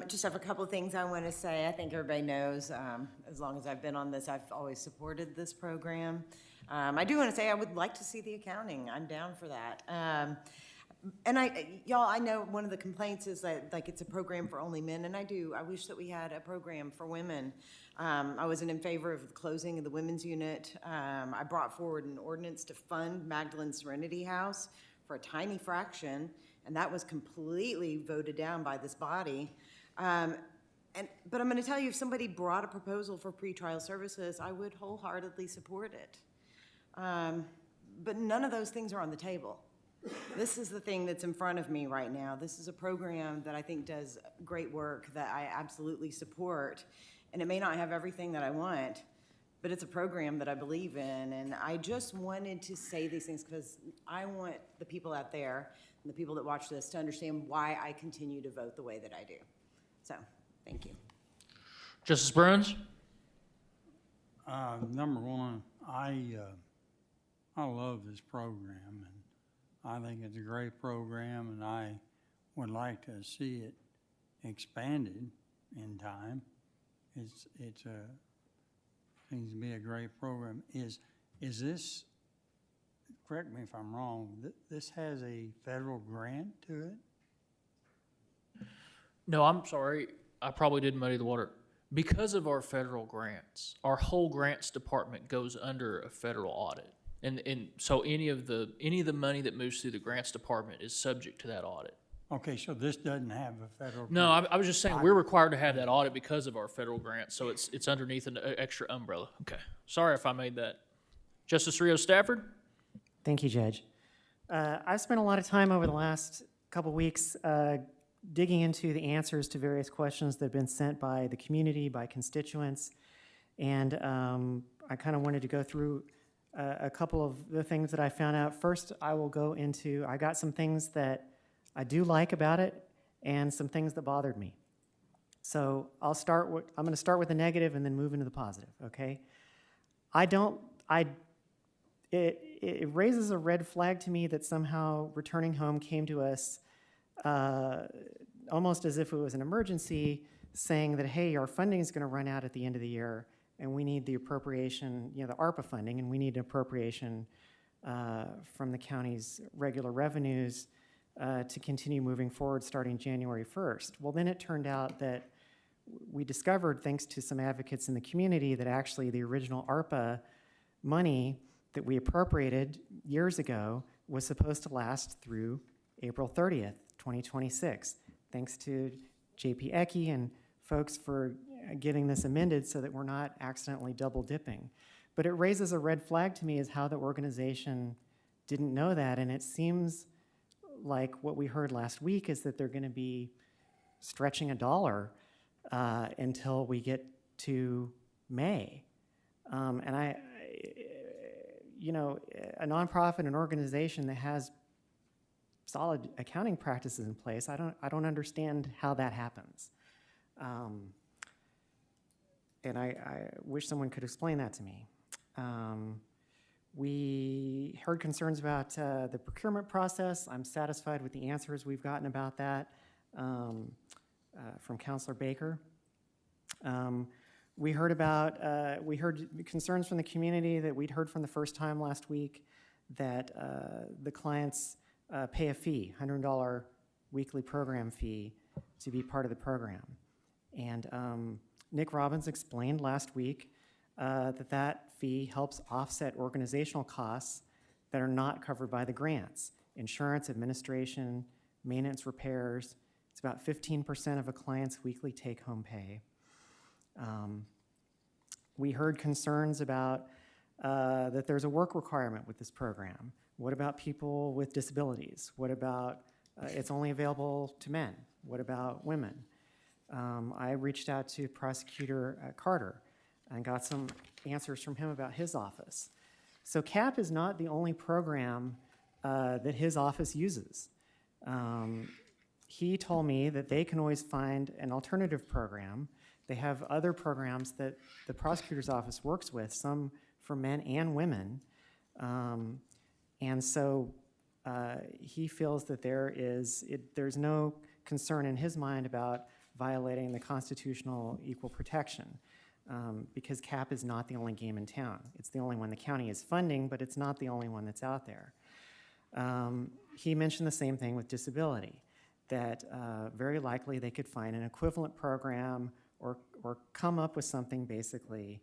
Just have a couple of things I want to say. I think everybody knows, as long as I've been on this, I've always supported this program. I do want to say I would like to see the accounting. I'm down for that. And I know one of the complaints is that it's a program for only men, and I wish that we had a program for women. I wasn't in favor of the closing of the women's unit. I brought forward an ordinance to fund Magdalene Serenity House for a tiny fraction, and that was completely voted down by this body. But I'm going to tell you, if somebody brought a proposal for pretrial services, I would wholeheartedly support it. But none of those things are on the table. This is the thing that's in front of me right now. This is a program that I think does great work that I absolutely support. And it may not have everything that I want, but it's a program that I believe in. And I just wanted to say these things because I want the people out there and the people that watch this to understand why I continue to vote the way that I do. So, thank you. Justice Bruns? Number one, I love this program, and I think it's a great program, and I would like to see it expanded in time. It's seems to be a great program. Is this, correct me if I'm wrong, this has a federal grant to it? No, I'm sorry. I probably did muddy the water. Because of our federal grants, our whole grants department goes under a federal audit. And so any of the money that moves through the grants department is subject to that audit. Okay, so this doesn't have a federal grant? No, I was just saying we're required to have that audit because of our federal grants, so it's underneath an extra umbrella. Okay, sorry if I made that. Justice Rio Stafford? Thank you, Judge. I've spent a lot of time over the last couple weeks digging into the answers to various questions that have been sent by the community, by constituents, and I kind of wanted to go through a couple of the things that I found out. First, I got some things that I do like about it and some things that bothered me. So I'm going to start with the negative and then move into the positive, okay? it raises a red flag to me that somehow Returning Home came to us almost as if it was an emergency, saying that, hey, our funding is going to run out at the end of the year, and we need the appropriation, the ARPA funding, and we need an appropriation from the county's regular revenues to continue moving forward starting January 1st. Well, then it turned out that we discovered, thanks to some advocates in the community, that actually the original ARPA money that we appropriated years ago was supposed to last through April 30th, 2026. Thanks to JP Ecke and folks for getting this amended so that we're not accidentally double dipping. But it raises a red flag to me as how the organization didn't know that, and it seems like what we heard last week is that they're going to be stretching a dollar until we get to May. And a nonprofit, an organization that has solid accounting practices in place, I don't understand how that happens. And I wish someone could explain that to me. We heard concerns about the procurement process. I'm satisfied with the answers we've gotten about that from Councilor Baker. We heard concerns from the community that we'd heard from the first time last week, that the clients pay a fee, $100 weekly program fee, to be part of the program. And Nick Robbins explained last week that fee helps offset organizational costs that are not covered by the grants: insurance, administration, maintenance, repairs. It's about 15% of a client's weekly take-home pay. We heard concerns about that there's a work requirement with this program. What about people with disabilities? What about it's only available to men? What about women? I reached out to Prosecutor Carter and got some answers from him about his office. So CAP is not the only program that his office uses. He told me that they can always find an alternative program. They have other programs that the prosecutor's office works with, some for men and women. And so he feels that there's no concern in his mind about violating the constitutional equal protection, because CAP is not the only game in town. It's the only one the county is funding, but it's not the only one that's out there. He mentioned the same thing with disability, that very likely they could find an equivalent program or come up with something basically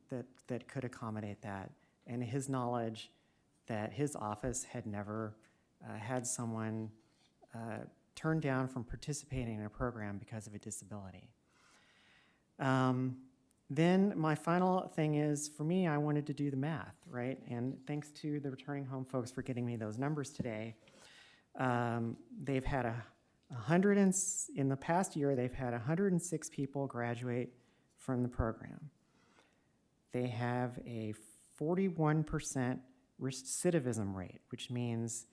that could accommodate that. And his knowledge that his office had never had someone turned down from participating in a program because of a disability. Then my final thing is, for me, I wanted to do the math, right? And thanks to the Returning Home folks for getting me those numbers today. They've had in the past year, they've had 106 people graduate from the program. They have a 41% recidivism rate, which means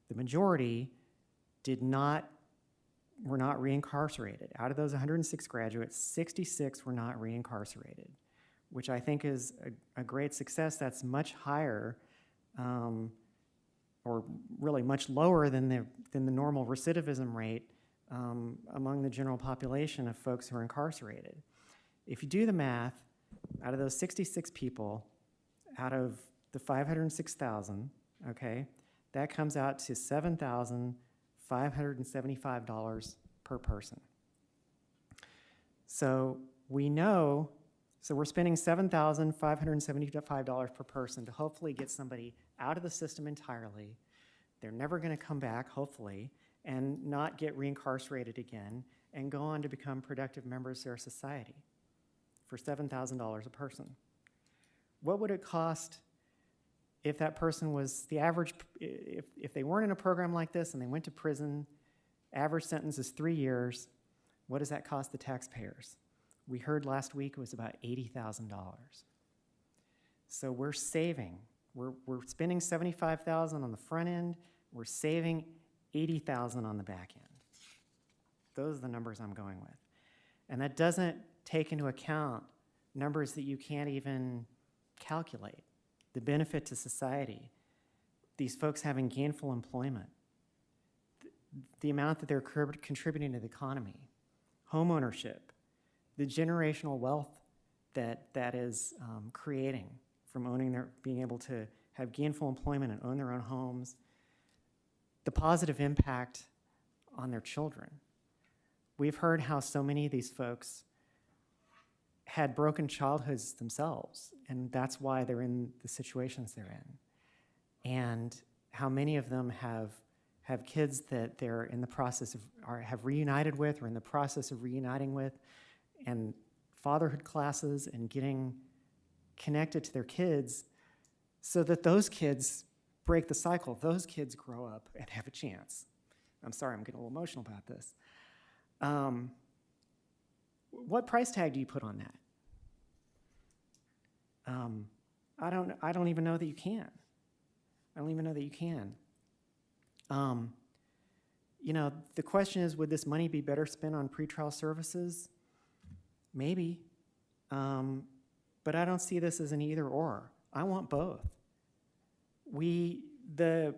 the majority were not reincarcerated. Out of those 106 graduates, 66 were not reincarcerated, which I think is a great success. That's much higher, or really much lower than the normal recidivism rate among the general population of folks who are incarcerated. If you do the math, out of those 66 people, out of the 506,000, okay, that comes out to $7,575 per person. So we're spending $7,575 per person to hopefully get somebody out of the system entirely. They're never going to come back, hopefully, and not get reincarcerated again and go on to become productive members of their society for $7,000 a person. What would it cost if that person was the average, if they weren't in a program like this and they went to prison, average sentence is 3 years, what does that cost the taxpayers? We heard last week it was about $80,000. So we're saving. We're spending $75,000 on the front end. We're saving $80,000 on the back end. Those are the numbers I'm going with. And that doesn't take into account numbers that you can't even calculate the benefit to society, these folks having gainful employment, the amount that they're contributing to the economy, home ownership, the generational wealth that is creating from being able to have gainful employment and own their own homes, the positive impact on their children. We've heard how so many of these folks had broken childhoods themselves, and that's why they're in the situations they're in. And how many of them have kids that they're in the process of, or have reunited with, or in the process of reuniting with, and fatherhood classes and getting connected to their kids so that those kids break the cycle. Those kids grow up and have a chance. I'm sorry, I'm getting a little emotional about this. What price tag do you put on that? I don't even know that you can. I don't even know that you can. You know, the question is, would this money be better spent on pretrial services? Maybe. But I don't see this as an either or. I want both. The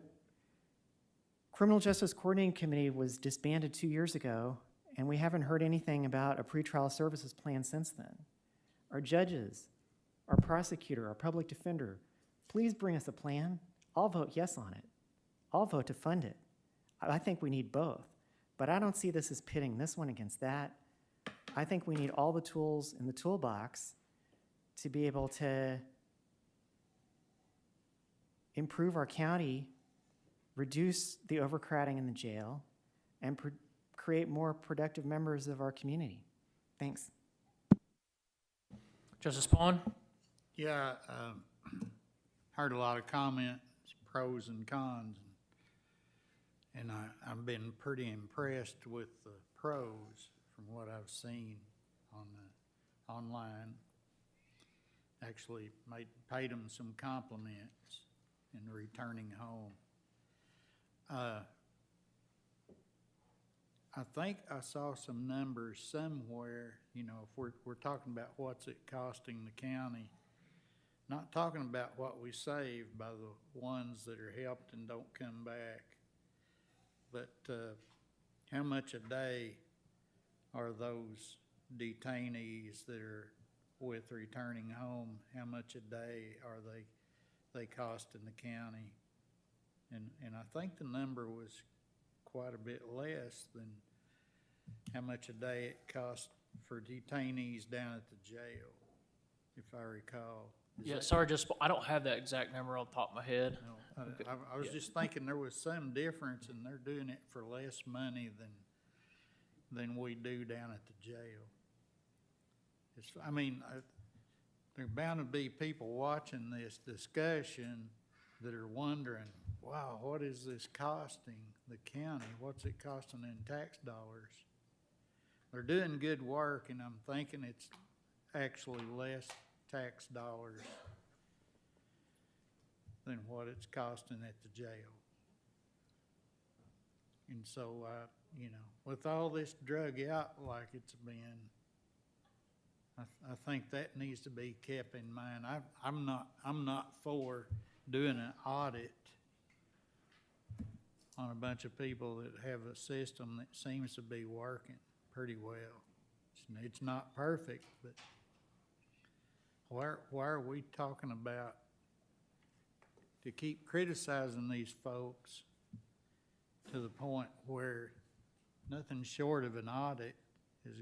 Criminal Justice Coordinating Committee was disbanded 2 years ago, and we haven't heard anything about a pretrial services plan since then. Our judges, our prosecutor, our public defender, please bring us a plan. I'll vote yes on it. I'll vote to fund it. I think we need both. But I don't see this as pitting this one against that. I think we need all the tools in the toolbox to be able to improve our county, reduce the overcrowding in the jail, and create more productive members of our community. Thanks. Justice Pond? Yeah, heard a lot of comments, pros and cons, and I've been pretty impressed with the pros from what I've seen on the online. Actually paid them some compliments in returning home. I think I saw some numbers somewhere, you know, if we're talking about what's it costing the county, not talking about what we save by the ones that are helped and don't come back, but how much a day are those detainees that are with returning home, how much a day are they costing the county? And I think the number was quite a bit less than how much a day it costs for detainees down at the jail, if I recall. Yeah, sorry, I don't have that exact number on the top of my head. No, I was just thinking there was some difference, and they're doing it for less money than we do down at the jail. There are bound to be people watching this discussion that are wondering, wow, what is this costing the county? What's it costing in tax dollars? They're doing good work, and I'm thinking it's actually less tax dollars than what it's costing at the jail. And so, you know, with all this drug out like it's been, I think that needs to be kept in mind. I'm not for doing an audit on a bunch of people that have a system that seems to be working pretty well. It's not perfect, but why are we talking about to keep criticizing these folks to the point where nothing short of an audit is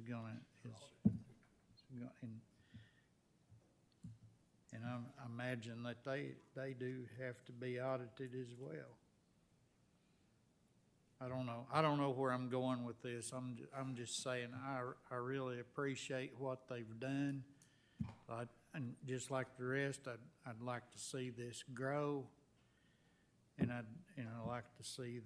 and I imagine that they do have to be audited as well. I don't know where I'm going with this. I'm just saying I really appreciate what they've done. And just like the rest, I'd like to see this grow, and I'd like to see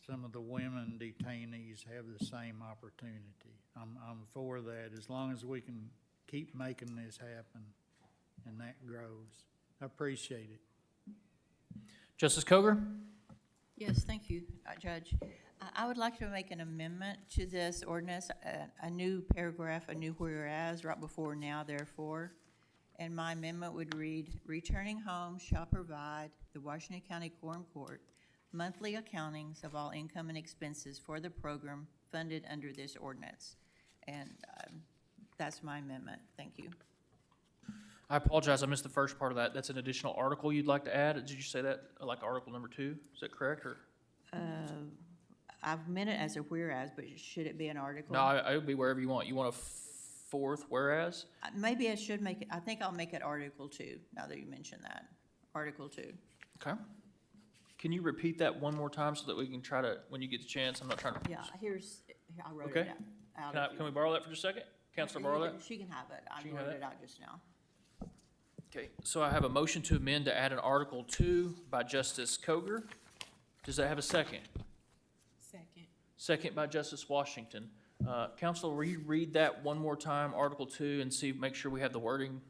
some of the women detainees have the same opportunity. I'm for that, as long as we can keep making this happen and that grows. I appreciate it. Justice Coger? Yes, thank you, Judge. I would like to make an amendment to this ordinance, a new paragraph, a new whereas, right before now, therefore. And my amendment would read, returning home shall provide the Washington County Quorum Court monthly accountings of all income and expenses for the program funded under this ordinance. And that's my amendment. Thank you. I apologize, I missed the first part of that. That's an additional article you'd like to add? Did you say that, like article number 2? Is that correct, or? I've meant it as a whereas, but should it be an article? No, I would be wherever you want. You want a fourth whereas? Maybe I should make it, I think I'll make it Article 2, now that you mentioned that. Article 2. Okay. Can you repeat that one more time so that we can try to, when you get the chance, I'm not trying to. Yeah, I wrote Okay. it out. Can we borrow that for just a second? Counselor, borrow that? She can have it. I She can wrote have it that? out just now. Okay, so I have a motion to amend to add an Article 2 by Justice Koger. Does that have a second? Second. Second by Justice Washington. Counselor, will you read that one more time, Article 2, and see, make sure we have the wording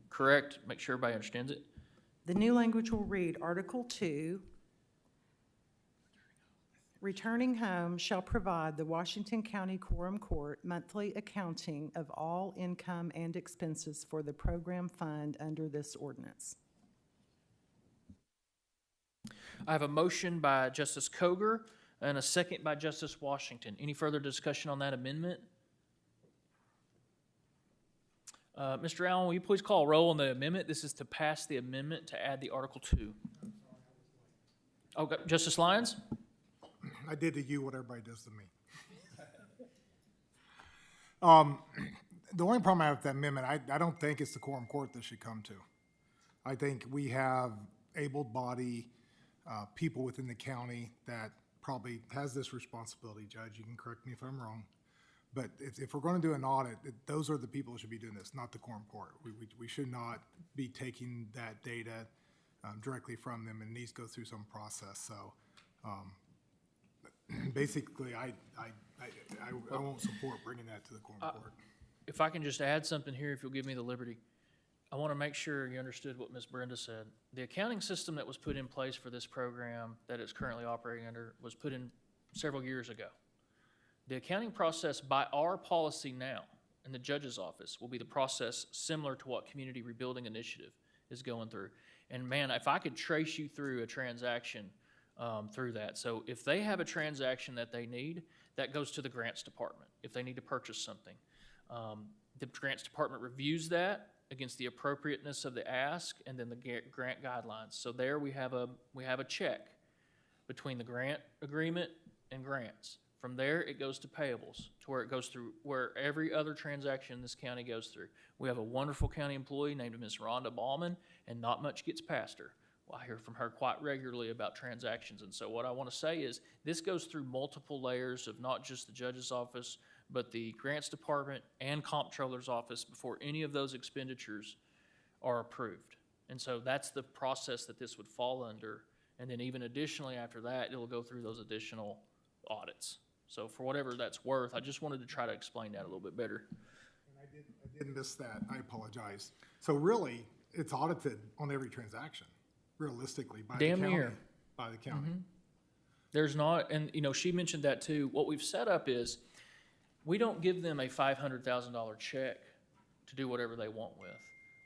correct, make sure everybody understands it? The new language will read, Article 2, returning home shall provide the Washington County Quorum Court monthly accounting of all income and expenses for the program fund under this ordinance. I have a motion by Justice Koger and a second by Justice Washington. Any further discussion on that amendment? Mr. Allen, will you please call a roll on the amendment? This is to pass the amendment to add the Article 2. Okay, Justice Lyons? I did to you what everybody does to me. The only problem I have with that amendment, I don't think it's the quorum court that should come to. I think we have able-bodied people within the county that probably has this responsibility. Judge, you can correct me if I'm wrong. But if we're going to do an audit, those are the people who should be doing this, not the quorum court. We should not be taking that data directly from them, and it needs to go through some process. So basically, I won't support bringing that to the quorum court. If I can just add something here, if you'll give me the liberty. I want to make sure you understood what Ms. Brenda said. The accounting system that was put in place for this program that it's currently operating under was put in several years ago. The accounting process by our policy now in the judge's office will be the process similar to what Community Rebuilding Initiative is going through. And man, if I could trace you through a transaction through that. So if they have a transaction that they need, that goes to the grants department if they need to purchase something. The grants department reviews that against the appropriateness of the ask and then the grant guidelines. So there we have a check between the grant agreement and grants. From there, it goes to payables, to where it goes through, where every other transaction in this county goes through. We have a wonderful county employee named Ms. Rhonda Ballman, and not much gets past her. Well, I hear from her quite regularly about transactions, and so what I want to say is, this goes through multiple layers of not just the judge's office, but the grants department and comptroller's office before any of those expenditures are approved. And so that's the process that this would fall under, and then even additionally after that, it'll go through those additional audits. So for whatever that's worth, I just wanted to try to explain that a little bit better. And I did miss that. I apologize. So really, it's audited on every transaction, realistically, by the county. Damn near. By the county. There's not, and she mentioned that too. What we've set up is, we don't give them a $500,000 check to do whatever they want with.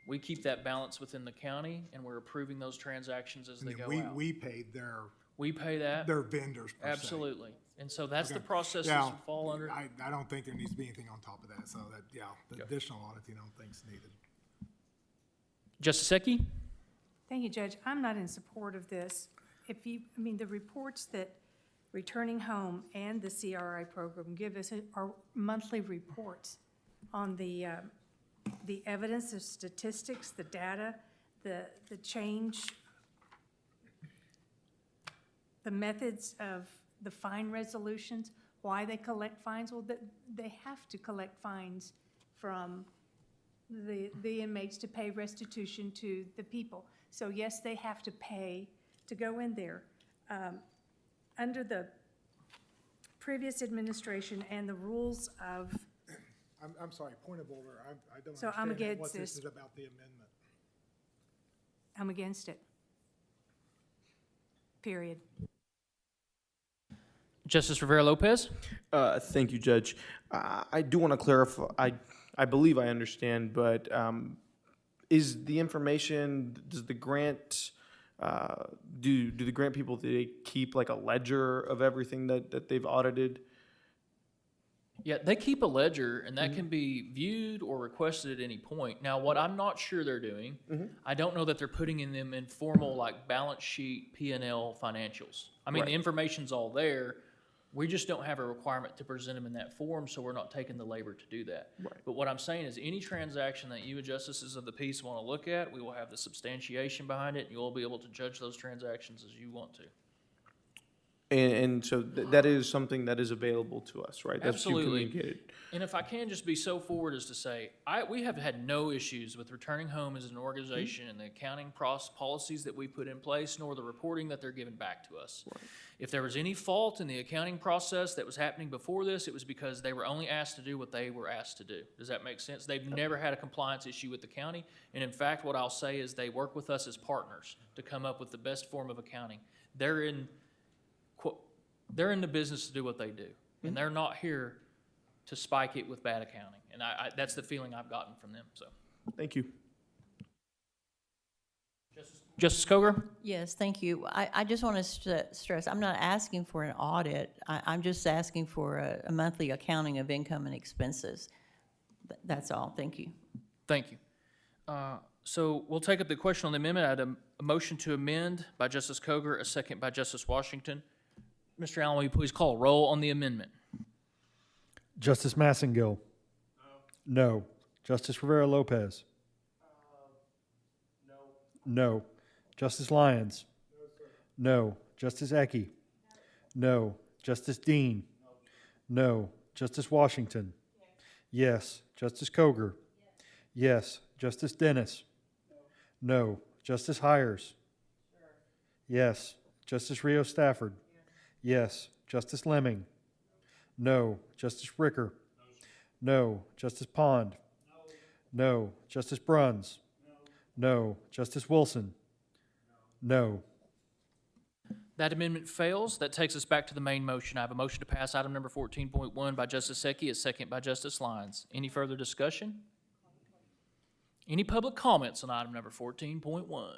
We keep that balance within the county, and we're approving those transactions as they go out. We paid their their vendors per se. Absolutely. And so that's the Okay. process Yeah, this would fall under. I don't think there needs to be anything on top of that, so that, the additional auditing I don't think is needed. Justice Ecke? Thank you, Judge. I'm not in support of this. The reports that Returning Home and the CRI program give us are monthly reports on the evidence, the statistics, the data, the change, the methods of the fine resolutions, why they collect fines. Well, they have to collect fines from the inmates to pay restitution to the people. So yes, they have to pay to go in there. Under the previous administration and the rules of, I'm sorry, point of order. I don't So I'm understand what against this this. is about the amendment. I'm against it. Period. Justice Rivera Lopez? Thank you, Judge. I do want to clarify, I believe I understand, but is the information, does the grant, do the grant people, do they keep like a ledger of everything that they've audited? Yeah, they keep a ledger, and that can be viewed or requested at any point. Now, what I'm not sure they're doing, I don't know that they're putting in them in formal, like, balance sheet, P&L financials. I mean, Right. the information's all there. We just don't have a requirement to present them in that form, so we're not taking the labor to do that. Right. But what I'm saying is, any transaction that you justices of the peace want to look at, we will have the substantiation behind it, and you'll be able to judge those transactions as you want to. And so that is something that is available to us, right? That's you Absolutely. communicated. And if I can just be so forward as to say, we have had no issues with returning home as an organization and the accounting policies that we put in place, nor the reporting that they're giving back to us. Right. If there was any fault in the accounting process that was happening before this, it was because they were only asked to do what they were asked to do. Does that make sense? They've never had a compliance issue with the county. And in fact, what I'll say is they work with us as partners to come up with the best form of accounting. They're in the business to do what they do, and they're not here to spike it with bad accounting. And that's the feeling I've gotten from them, so. Thank you. Justice Coger? Yes, thank you. I just want to stress, I'm not asking for an audit. I'm just asking for a monthly accounting of income and expenses. That's all. Thank you. Thank you. So we'll take up the question on the amendment. I had a motion to amend by Justice Coger, a second by Justice Washington. Mr. Allen, will you please call a roll on the amendment? Justice Massengill? No. Justice Rivera Lopez? No. Justice Lyons? No. Justice Ecke? No. Justice Dean? No. Justice Washington? Yes. Justice Coger? Yes. Justice Dennis? No. Justice Hires? Yes. Justice Rio Stafford? Yes. Justice Lemming? No. Justice Ricker? No. Justice Pond? No. Justice Bruns? No. Justice Wilson? No. That amendment fails. That takes us back to the main motion. I have a motion to pass item number 14.1 by Justice Ecke, a second by Justice Lyons. Any further discussion? Any public comments on item number 14.1?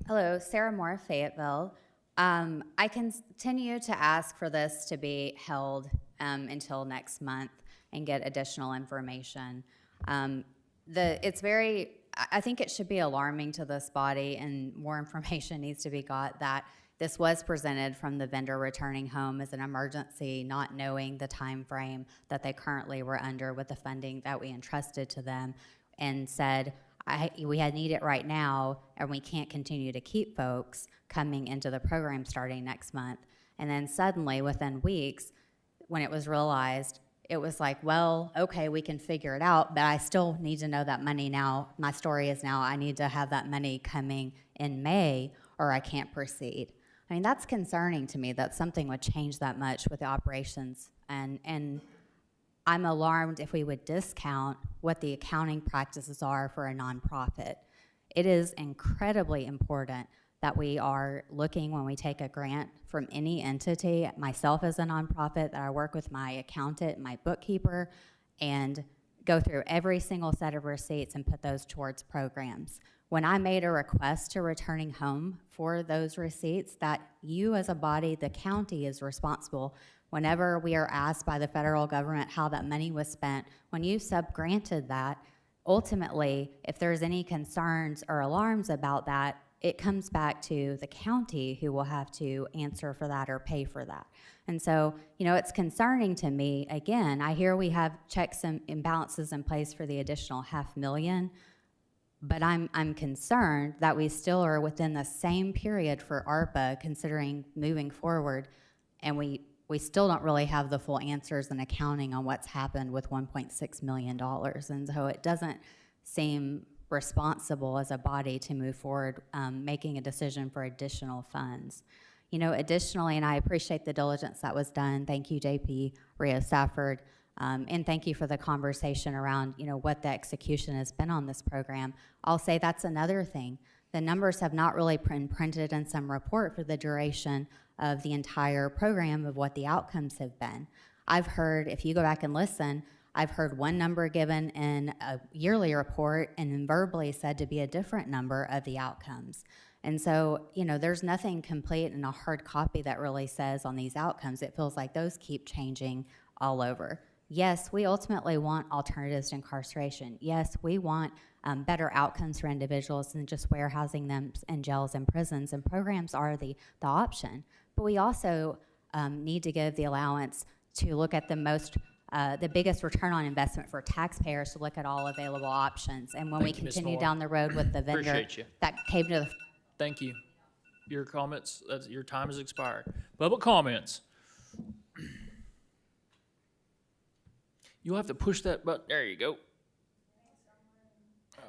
Hello, Sarah Moore, Fayetteville. I continue to ask for this to be held until next month and get additional information. I think it should be alarming to this body, and more information needs to be got, that this was presented from the vendor returning home as an emergency, not knowing the time frame that they currently were under with the funding that we entrusted to them, and said, we need it right now, and we can't continue to keep folks coming into the program starting next month. And then suddenly, within weeks, when it was realized, it was like, well, okay, we can figure it out, but I still need to know that money now. My story is now I need to have that money coming in May, or I can't proceed. I mean, that's concerning to me that something would change that much with the operations, and I'm alarmed if we would discount what the accounting practices are for a nonprofit. It is incredibly important that we are looking, when we take a grant from any entity, myself as a nonprofit, that I work with my accountant, my bookkeeper, and go through every single set of receipts and put those towards programs. When I made a request to returning home for those receipts, that you as a body, the county, is responsible. Whenever we are asked by the federal government how that money was spent, when you sub-granted that, ultimately, if there's any concerns or alarms about that, it comes back to the county who will have to answer for that or pay for that. And so, it's concerning to me. Again, I hear we have checks and imbalances in place for the additional $500,000, but I'm concerned that we still are within the same period for ARPA, considering moving forward, and we still don't really have the full answers and accounting on what's happened with $1.6 million. And so it doesn't seem responsible as a body to move forward, making a decision for additional funds. Additionally, and I appreciate the diligence that was done. Thank you, JP, Rio Stafford, and thank you for the conversation around, what the execution has been on this program. I'll say that's another thing. The numbers have not really been printed in some report for the duration of the entire program of what the outcomes have been. I've heard, if you go back and listen, I've heard one number given in a yearly report and then verbally said to be a different number of the outcomes. And so, there's nothing complete in a hard copy that really says on these outcomes. It feels like those keep changing all over. Yes, we ultimately want alternatives to incarceration. Yes, we want better outcomes for individuals than just warehousing them in jails and prisons, and programs are the option. But we also need to give the allowance to look at the biggest return on investment for taxpayers, to look at all available options. And when we continue down the road with the vendor, Appreciate you. that came to the Thank you. Your comments, your time has expired. Public comments. You'll have to push that button. There you go.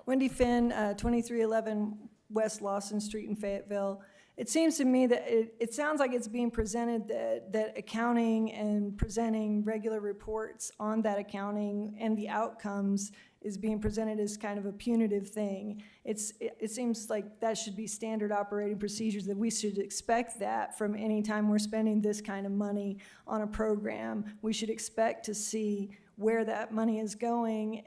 Wendy Finn, 2311 West Lawson Street in Fayetteville. It seems to me that it sounds like it's being presented that accounting and presenting regular reports on that accounting and the outcomes is being presented as kind of a punitive thing. It seems like that should be standard operating procedures, that we should expect that from any time we're spending this kind of money on a program. We should expect to see where that money is going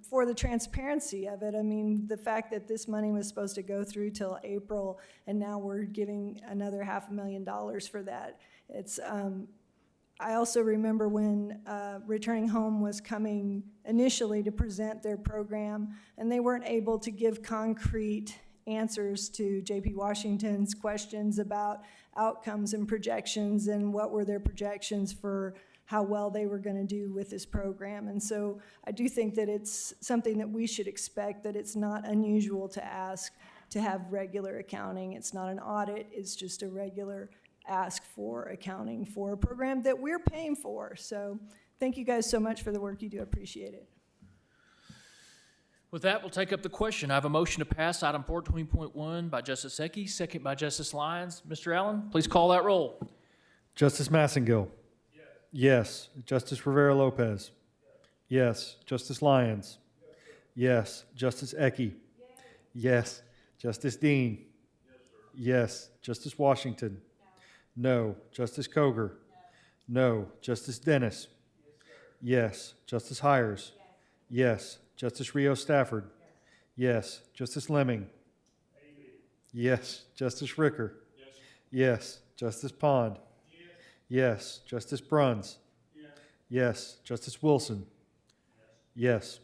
for the transparency of it. I mean, the fact that this money was supposed to go through till April and now we're giving another $500,000 for that. I also remember when Returning Home was coming initially to present their program, and they weren't able to give concrete answers to J.P. Washington's questions about outcomes and projections and what were their projections for how well they were going to do with this program. And so I do think that it's something that we should expect, that it's not unusual to ask to have regular accounting. It's not an audit, it's just a regular ask for accounting for a program that we're paying for. So thank you guys so much for the work you do. I appreciate it. With that, we'll take up the question. I have a motion to pass item 420.1 by Justice Ecke, second by Justice Lyons. Mr. Allen, please call that roll. Justice Massengill. Yes. Justice Rivera Lopez. Yes. Justice Lyons. Yes. Justice Ecke. Yes. Justice Dean. Yes. Justice Washington. No. Justice Coger. No. Justice Dennis. Yes. Justice Hires. Yes. Justice Rio Stafford. Yes. Justice Lemming. Yes. Justice Ricker. Yes. Justice Pond. Yes. Justice Bruns. Yes. Justice Wilson. Yes.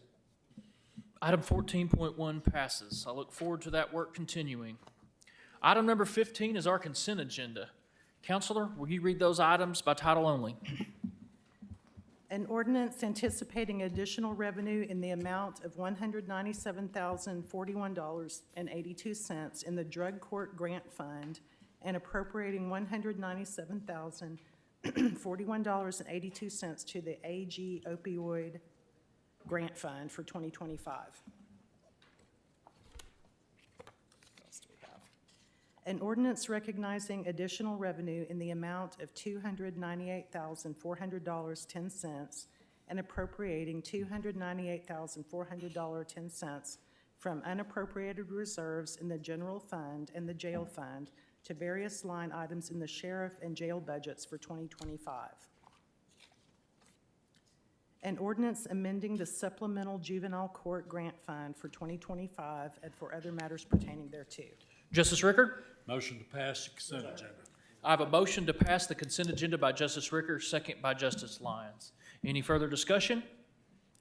Item 14.1 passes. I look forward to that work continuing. Item number 15 is our consent agenda. Counselor, will you read those items by title only? An ordinance anticipating additional revenue in the amount of $197,041.82 in the Drug Court Grant Fund and appropriating $197,041.82 to the AG Opioid Grant Fund for 2025. An ordinance recognizing additional revenue in the amount of $298,400.10 and appropriating $298,400.10 from unappropriated reserves in the general fund and the jail fund to various line items in the sheriff and jail budgets for 2025. An ordinance amending the supplemental juvenile court grant fund for 2025 and for other matters pertaining thereto. Justice Ricker? Motion to pass the consent agenda. I have a motion to pass the consent agenda by Justice Ricker, second by Justice Lyons. Any further discussion?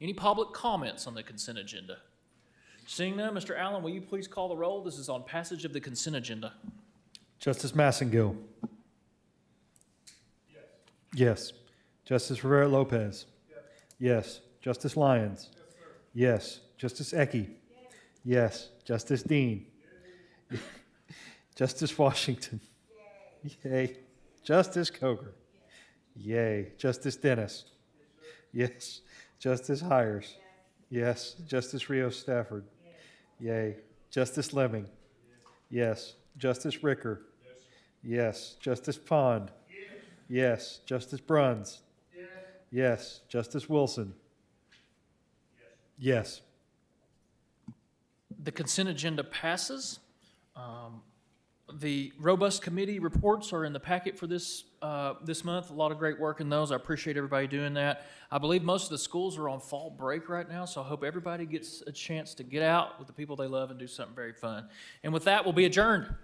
Any public comments on the consent agenda? Seeing none, Mr. Allen, will you please call the roll? This is on passage of the consent agenda. Justice Massengill. Yes. Justice Rivera Lopez. Yes. Justice Lyons. Yes. Justice Ecke. Yes. Justice Dean. Justice Washington. Yay. Justice Coger. Yay. Justice Dennis. Yes. Justice Hires. Yes. Justice Rio Stafford. Yay. Justice Lemming. Yes. Justice Ricker. Yes. Justice Pond? Yes. Justice Bruns? Yes. Justice Wilson? Yes. The consent agenda passes. The robust committee reports are in the packet for this month. A lot of great work in those. I appreciate everybody doing that. I believe most of the schools are on fall break right now, so I hope everybody gets a chance to get out with the people they love and do something very fun. And with that, we'll be adjourned.